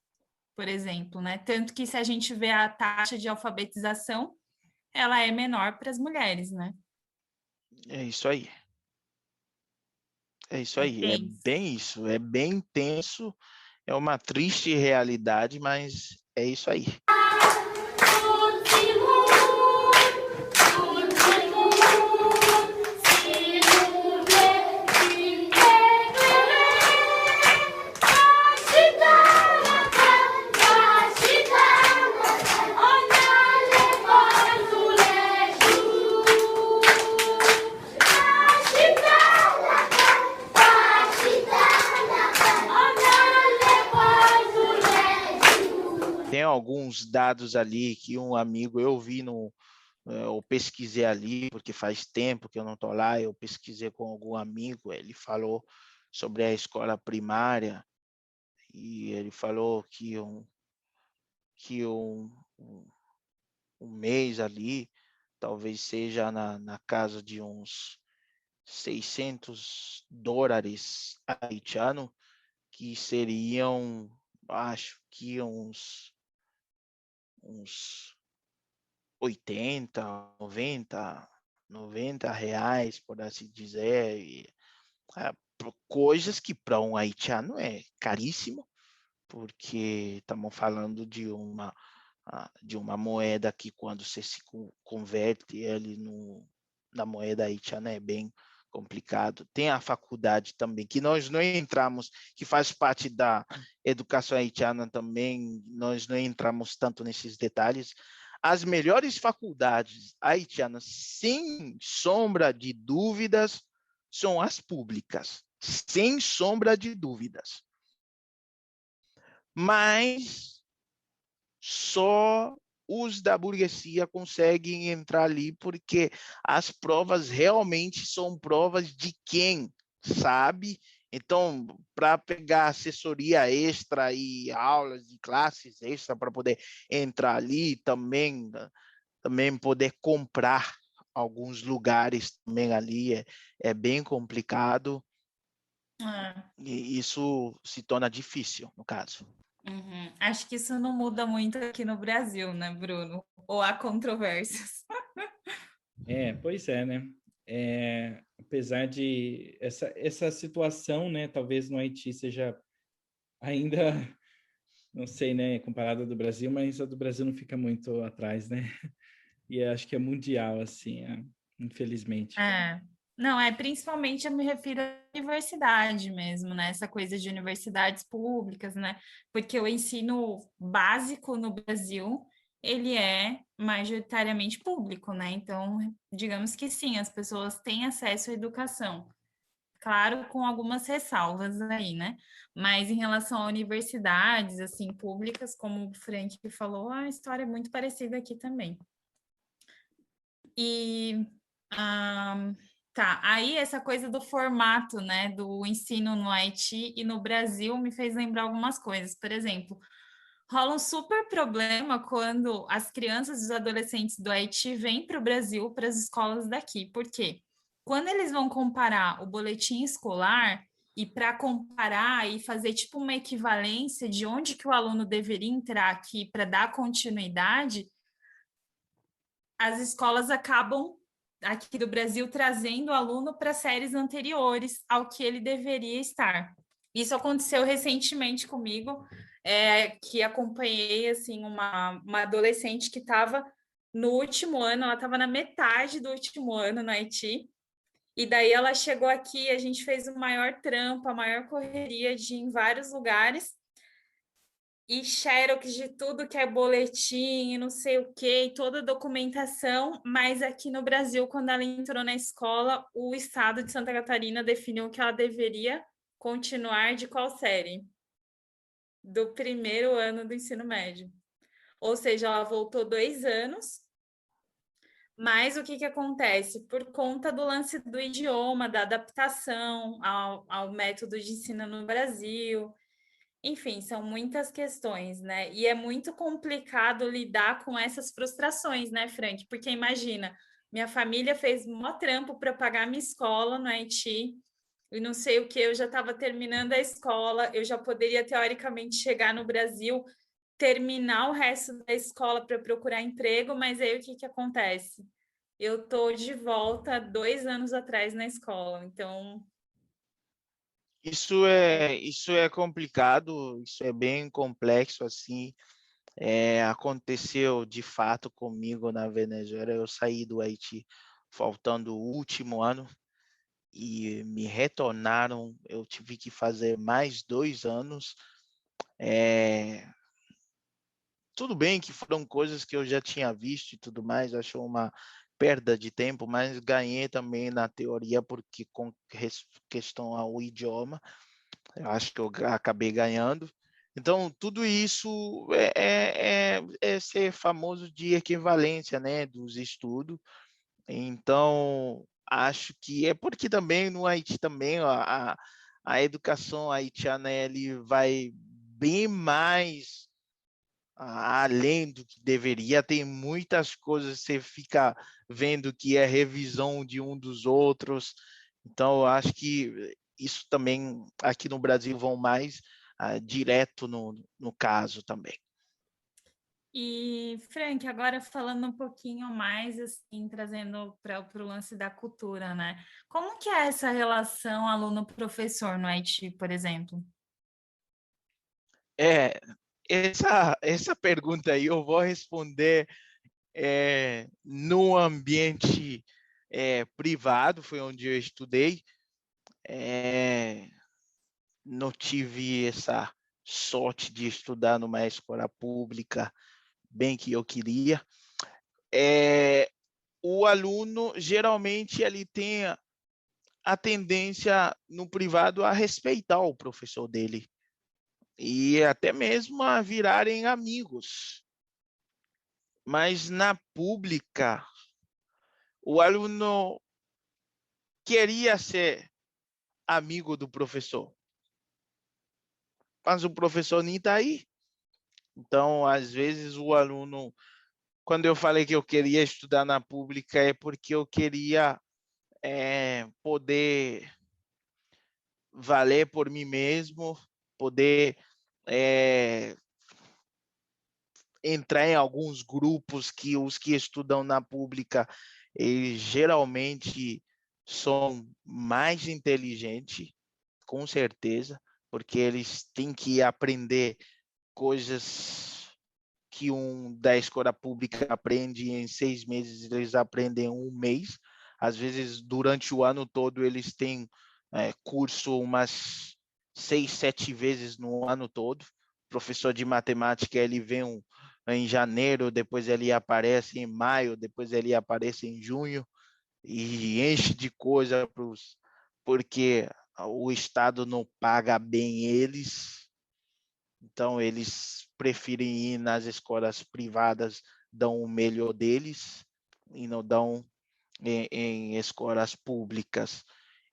por exemplo, né? Tanto que se a gente vê a taxa de alfabetização, ela é menor para as mulheres, né? É isso aí. É isso aí, é Tenso. bem isso, é bem intenso, é uma triste realidade, mas é isso aí. Tem alguns dados ali que um amigo eu vi eu pesquisei ali, porque faz tempo que eu não estou lá, eu pesquisei com algum amigo, ele falou sobre a escola primária e ele falou que um mês ali talvez seja na casa de uns $600 haitianos, que seriam, acho que uns 80, 90 reais, por assim dizer. Coisas que para um haitiano é caríssimo, porque estamos falando de uma moeda que, quando você se converte ele na moeda haitiana, é bem complicado. Tem a faculdade também, que nós não entramos, que faz parte da educação haitiana também, nós não entramos tanto nesses detalhes. As melhores faculdades haitianas, sem sombra de dúvidas, são as públicas, sem sombra de dúvidas. Mas só os da burguesia conseguem entrar ali, porque as provas realmente são provas de quem sabe. Então, para pegar assessoria extra e aulas de classes extra para poder entrar ali, também poder comprar alguns lugares também ali é bem complicado. E isso se torna difícil, no caso. Uhum. Acho que isso não muda muito aqui no Brasil, né, Bruno? Ou há controvérsias? Pois é, né? Apesar de essa situação, né, talvez no Haiti seja ainda, não sei, né, comparada do Brasil, mas a do Brasil não fica muito atrás, né? E acho que é mundial, assim, infelizmente. Não, principalmente eu me refiro à universidade mesmo, né? Essa coisa de universidades públicas, né? Porque o ensino básico no Brasil, ele é majoritariamente público, né? Então, digamos que sim, as pessoas têm acesso à educação. Claro, com algumas ressalvas aí, né? Mas em relação a universidades, assim, públicas, como o Frank falou, a história é muito parecida aqui também. E tá, aí essa coisa do formato, né, do ensino no Haiti e no Brasil me fez lembrar algumas coisas. Por exemplo, rola um super problema quando as crianças e os adolescentes do Haiti vêm para o Brasil, para as escolas daqui. Por quê? Quando eles vão comparar o boletim escolar e para comparar e fazer tipo uma equivalência de onde que o aluno deveria entrar aqui para dar continuidade, as escolas acabam aqui do Brasil trazendo o aluno para séries anteriores ao que ele deveria estar. Isso aconteceu recentemente comigo, que acompanhei assim uma adolescente que estava no último ano, ela estava na metade do último ano no Haiti, e daí ela chegou aqui, a gente fez o maior trampo, a maior correria de ir em vários lugares, e xerox de tudo que é boletim, não sei o que, toda a documentação, mas aqui no Brasil, quando ela entrou na escola, o estado de Santa Catarina definiu que ela deveria continuar de qual série? Do primeiro ano do ensino médio. Ou seja, ela voltou 2 anos, mas o que acontece? Por conta do lance do idioma, da adaptação ao método de ensino no Brasil. Enfim, são muitas questões, né? E é muito complicado lidar com essas frustrações, né, Frank? Porque imagina, minha família fez mó trampo para pagar minha escola no Haiti, e não sei o que, eu já estava terminando a escola, eu já poderia teoricamente chegar no Brasil, terminar o resto da escola para procurar emprego, mas aí o que acontece? Eu tô de volta 2 anos atrás na escola, então Isso é complicado, isso é bem complexo assim. Aconteceu de fato comigo na Venezuela. Eu saí do Haiti faltando o último ano e me retornaram. Eu tive que fazer mais 2 anos. Tudo bem que foram coisas que eu já tinha visto e tudo mais, achou uma perda de tempo, mas ganhei também na teoria, porque com questão ao idioma, eu acho que eu acabei ganhando. Então, tudo isso é ser famoso de equivalência, né, dos estudos. Então, acho que é porque também no Haiti também a educação haitiana ele vai bem mais além do que deveria. Tem muitas coisas, você fica vendo que é revisão de um dos outros. Então, eu acho que isso também aqui no Brasil vão mais direto no caso também. E, Frank, agora falando um pouquinho mais, assim, trazendo para o lance da cultura, né? Como que é essa relação aluno-professor no Haiti, por exemplo? Essa pergunta aí eu vou responder no ambiente privado, foi onde eu estudei. Não tive essa sorte de estudar numa escola pública, bem que eu queria. O aluno, geralmente, ele tem a tendência no privado a respeitar o professor dele e até mesmo a virarem amigos. Mas na pública, o aluno queria ser amigo do professor, mas o professor nem está aí. Então, às vezes, o aluno, quando eu falei que eu queria estudar na pública, é porque eu queria poder valer por mim mesmo, poder entrar em alguns grupos que os que estudam na pública, eles geralmente são mais inteligentes, com certeza, porque eles têm que aprender coisas que um da escola pública aprende em 6 meses, eles aprendem em 1 mês. Às vezes, durante o ano todo, eles têm curso umas 6, 7 vezes no ano todo. O professor de matemática, ele vem em janeiro, depois ele aparece em maio, depois ele aparece em junho e enche de coisa porque o Estado não paga bem eles. Então, eles preferem ir nas escolas privadas, dão o melhor deles e não dão em escolas públicas.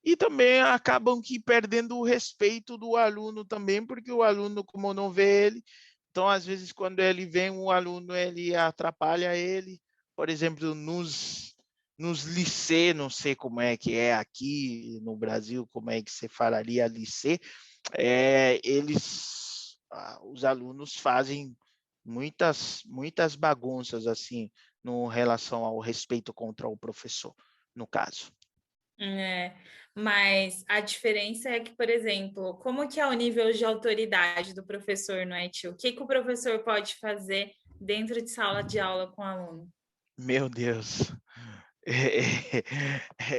E também acabam que perdendo o respeito do aluno também, porque o aluno, como não vê ele, então, às vezes, quando ele vem, o aluno ele atrapalha ele. Por exemplo, nos liceu, não sei como é que é aqui no Brasil, como é que se falaria liceu, os alunos fazem muitas bagunças assim no relação ao respeito contra o professor, no caso. Mas a diferença é que, por exemplo, como que é o nível de autoridade do professor no Haiti? O que o professor pode fazer dentro de sala de aula com o aluno? Meu Deus,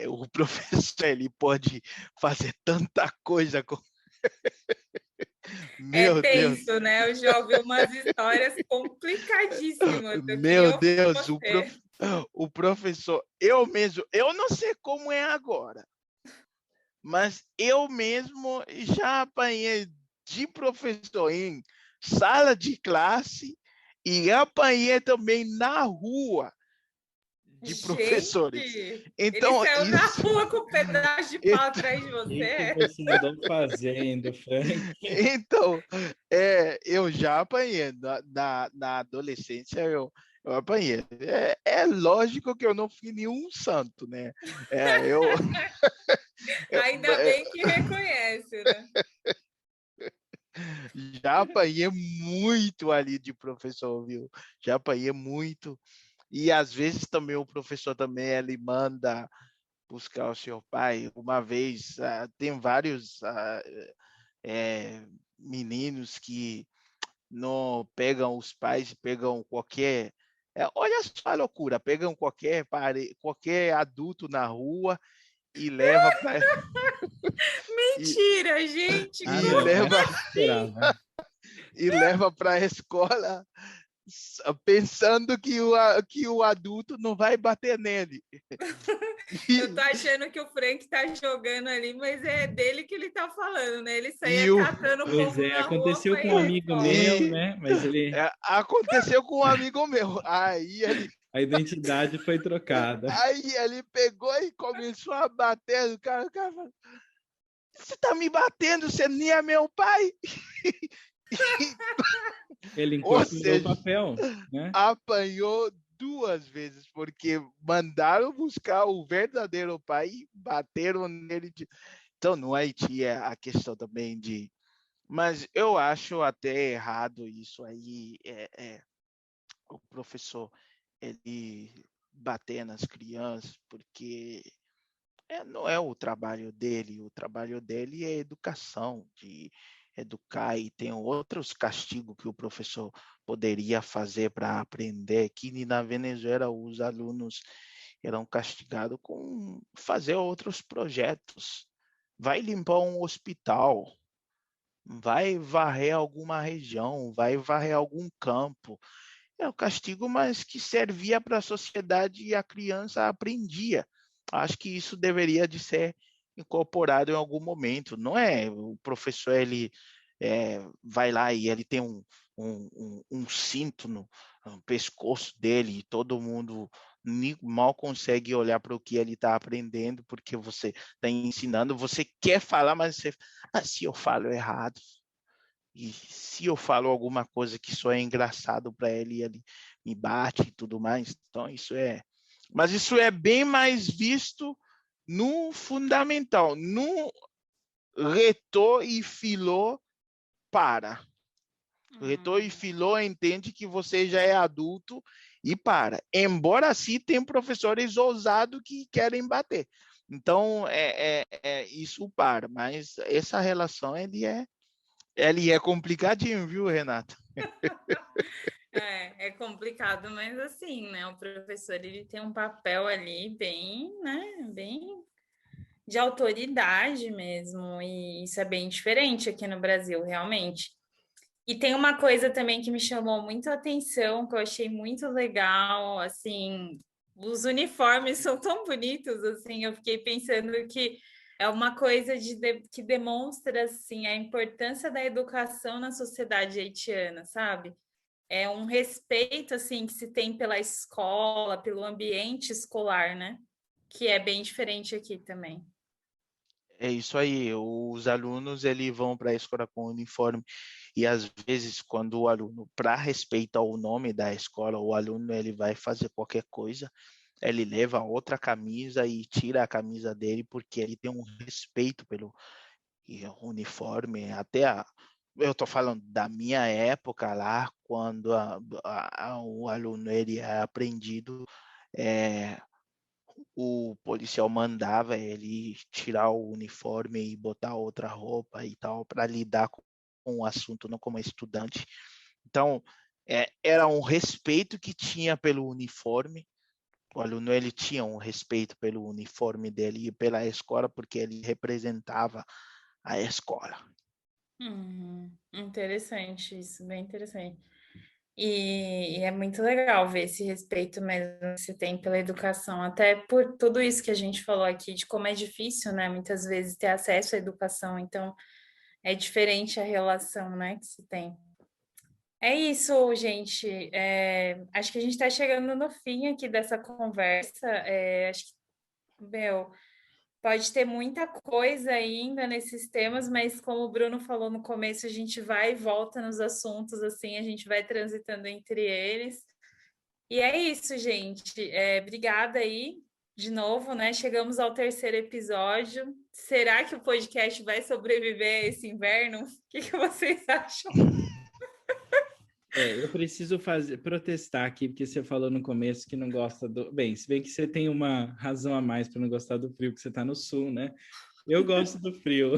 o professor ele pode fazer tanta coisa com... Meu tenso, Deus. né? Eu já ouvi umas histórias complicadíssimas. Meu Deus, o professor, eu não sei como é agora, mas eu mesmo já apanhei de professor em sala de classe e apanhei também na rua de professores. Então, ele saiu na rua com um pedaço de pau atrás de você? O que você andou fazendo, Frank? Então, eu já apanhei. Na adolescência, eu apanhei. É lógico que eu não fui nenhum santo, né? Ainda bem que reconhece, né? Já apanhei muito ali de professor, viu? Já apanhei muito. E às vezes também o professor também ele manda buscar o seu pai. Uma vez, tem vários meninos que não pegam os pais, pegam qualquer. Olha só a loucura, pegam qualquer adulto na rua e leva para Mentira, gente! e não, leva essa eu esperava. e leva para a escola pensando que o adulto não vai bater nele. Eu tô achando que o Frank tá jogando ali, mas é dele que ele tá falando, né? Ele saía E o- catando o Pois povo é, na rua aconteceu pra com ir um na amigo escola. meu, né? Mas ele, Aconteceu com um amigo meu. a identidade foi trocada. Aí ele pegou e começou a bater. O cara falou, você tá me batendo, você nem é meu pai? Ele Ou incorporou o seja, papel, né? apanhou 2 vezes, porque mandaram buscar o verdadeiro pai e bateram nele. Então, no Haiti é a questão também de... Mas eu acho até errado isso aí, o professor ele bater nas crianças, porque não é o trabalho dele é educação, de educar, e tem outros castigos que o professor poderia fazer para aprender. Aqui na Venezuela, os alunos eram castigados com fazer outros projetos. Vai limpar um hospital, vai varrer alguma região, vai varrer algum campo. É o castigo, mas que servia para a sociedade e a criança aprendia. Acho que isso deveria de ser incorporado em algum momento. Não é o professor, ele vai lá e ele tem um cinto no pescoço dele e todo mundo mal consegue olhar para o que ele está aprendendo, porque você está ensinando, você quer falar, mas você... se eu falo errado, e se eu falo alguma coisa que só é engraçado para ele me bate e tudo mais. Então, mas isso é bem mais visto no fundamental. No retor e filô, para. O retor e filô entende que você já é adulto e para. Embora assim, tem professores ousados que querem bater. Então, isso para. Mas essa relação, ele é complicadinho, viu, Renato? É complicado, mas assim, né? O professor ele tem um papel ali bem, né? Bem de autoridade mesmo, e isso é bem diferente aqui no Brasil, realmente. E tem uma coisa também que me chamou muito a atenção, que eu achei muito legal, assim, os uniformes são tão bonitos, assim, eu fiquei pensando que é uma coisa que demonstra, assim, a importância da educação na sociedade haitiana, sabe? É um respeito, assim, que se tem pela escola, pelo ambiente escolar, né? Que é bem diferente aqui também. É isso aí, os alunos eles vão para a escola com uniforme e às vezes quando o aluno, para respeitar o nome da escola, o aluno ele vai fazer qualquer coisa, ele leva outra camisa e tira a camisa dele porque ele tem um respeito pelo uniforme. Eu estou falando da minha época lá, quando o aluno ele é apreendido, o policial mandava ele tirar o uniforme e botar outra roupa e tal, para lidar com o assunto, não como estudante. Então, era um respeito que tinha pelo uniforme. O aluno ele tinha um respeito pelo uniforme dele e pela escola, porque ele representava a escola. Interessante isso, bem interessante. E é muito legal ver esse respeito mesmo que se tem pela educação, até por tudo isso que a gente falou aqui, de como é difícil, né, muitas vezes ter acesso à educação, então é diferente a relação, né, que se tem. É isso, gente. Acho que a gente está chegando no fim aqui dessa conversa. Acho que, pode ter muita coisa ainda nesses temas, mas como o Bruno falou no começo, a gente vai e volta nos assuntos, assim, a gente vai transitando entre eles. E é isso, gente. Obrigada aí de novo, né? Chegamos ao 3º episódio. Será que o podcast vai sobreviver a esse inverno? O que vocês acham? Eu preciso protestar aqui, porque você falou no começo que não gosta do... Bem, se bem que você tem uma razão a mais para não gostar do frio, que você está no sul, né? Eu gosto do frio,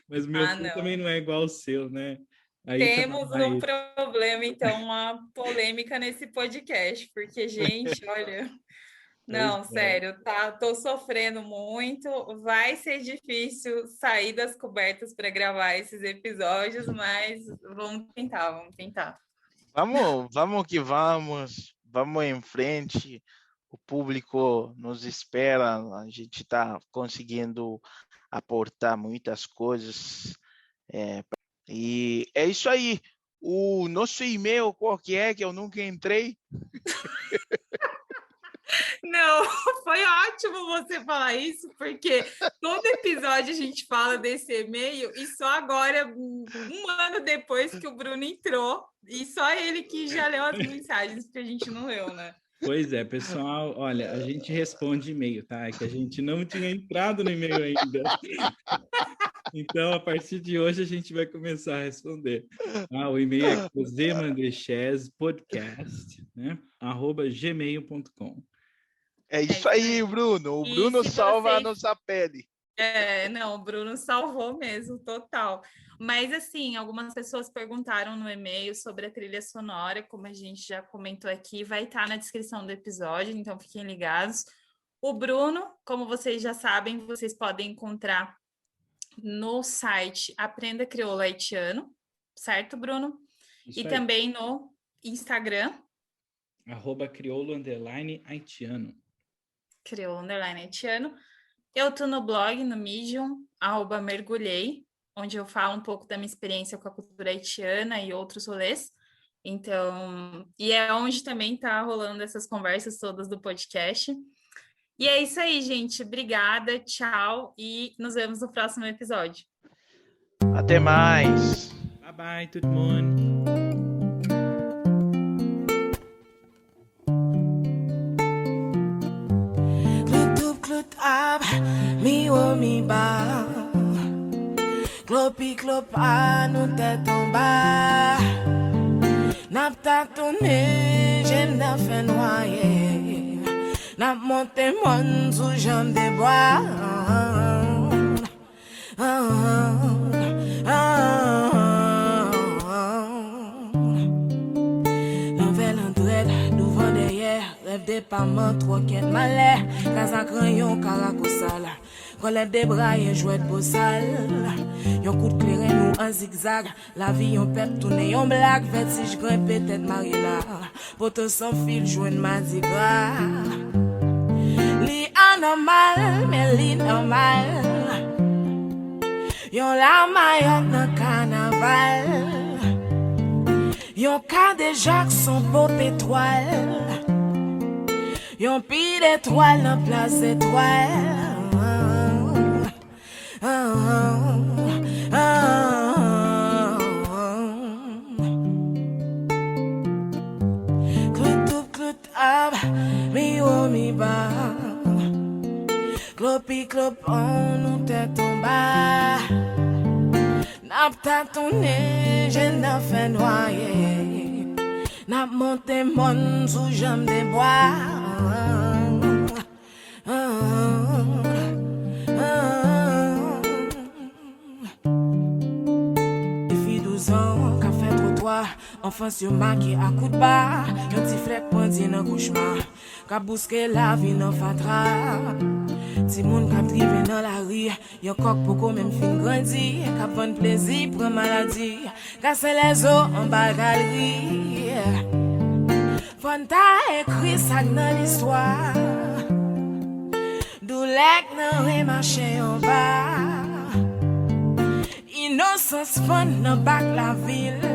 mas o meu frio também não é igual ao seu, né? Aí Temos um problema, então, uma polêmica nesse podcast, porque, gente, olha... Não, sério, tô sofrendo muito. Vai ser difícil sair das cobertas para gravar esses episódios, mas vamos tentar. Vamos que vamos em frente. O público nos espera, a gente está conseguindo aportar muitas coisas. E é isso aí. O nosso e-mail, qual que eu nunca entrei? Não, foi ótimo você falar isso, porque todo episódio a gente fala desse e-mail e só agora, um ano depois que o Bruno entrou, e só ele que já leu as mensagens que a gente não leu, né? Pois é, pessoal, olha, a gente responde e-mail, tá? É que a gente não tinha entrado no e-mail ainda. Então, a partir de hoje, a gente vai começar a responder. O e-mail é josemandrechespodcast, né? @gmail.com. É isso aí, Bruno. O Bruno salva a nossa pele. Não, o Bruno salvou mesmo, total. Mas, assim, algumas pessoas perguntaram no e-mail sobre a trilha sonora, como a gente já comentou aqui, vai estar na descrição do episódio, então fiquem ligados. O Bruno, como vocês já sabem, vocês podem encontrar no site Aprenda Crioulo Haitiano, certo, Bruno? Isso e aí. também no Instagram. @crioulo_haitiano. Crioulo_haitiano. Eu tô no blog, no Medium, @mergulhei, onde eu falo um pouco da minha experiência com a cultura haitiana e outros rolês. Então, e é onde também tá rolando essas conversas todas do podcast. E é isso aí, gente. Obrigada, tchau e nos vemos no próximo episódio. Até mais. Bye bye, todo mundo. Mi ba Klopi klopa nou tèt en bas Nap ta tourné, j'aime n'a fait noyer Nap monté mon sous jambe de bois L'envers l'endrette, devant derrière Rêve de parement, troquette malais Casa crayon, caracosal Relève des bras, y'a jouet de beau sale Yon coup de clairin nous en zigzag La vie yon pep tourne yon blague Fait si j'grimpe peut-être marié là Poto sans fil jouen Mardi Gras Li anormal, mais li normal Yon la maillot nan carnaval Yon cas de Jacques son beau étoile Yon pi d'étoile nan place étoile Clut ab, mi ou mi ba Clopi clop on nou tèt en bas Nap ta tourné, j'en n'a fait noyer Nap monté mon sous jambe de bois Enfant sur maquille à coup de barre Yon ti flek pandi nan cauchemar Ka bouske la vie nan fatra Ti moun kap drive nan la ri Yon kok poko même fin grandi Kap vend plaisir pren maladie Kase les os en bas galerie Fon ta ekri sak nan l'histoire Dou lek nan remache en bas Innocence fon nan bak la ville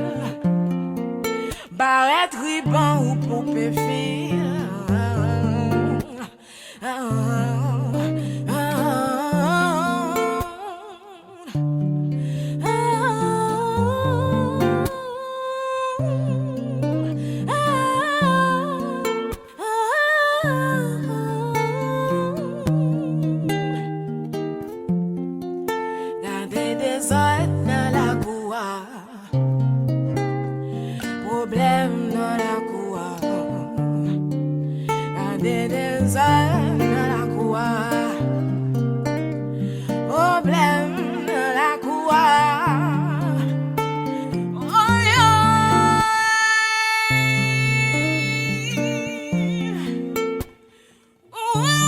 Barrette, ruban ou poupée fille Gardez des ordres dans la cour Problème dans la cour. Problème dans la cour. Oh,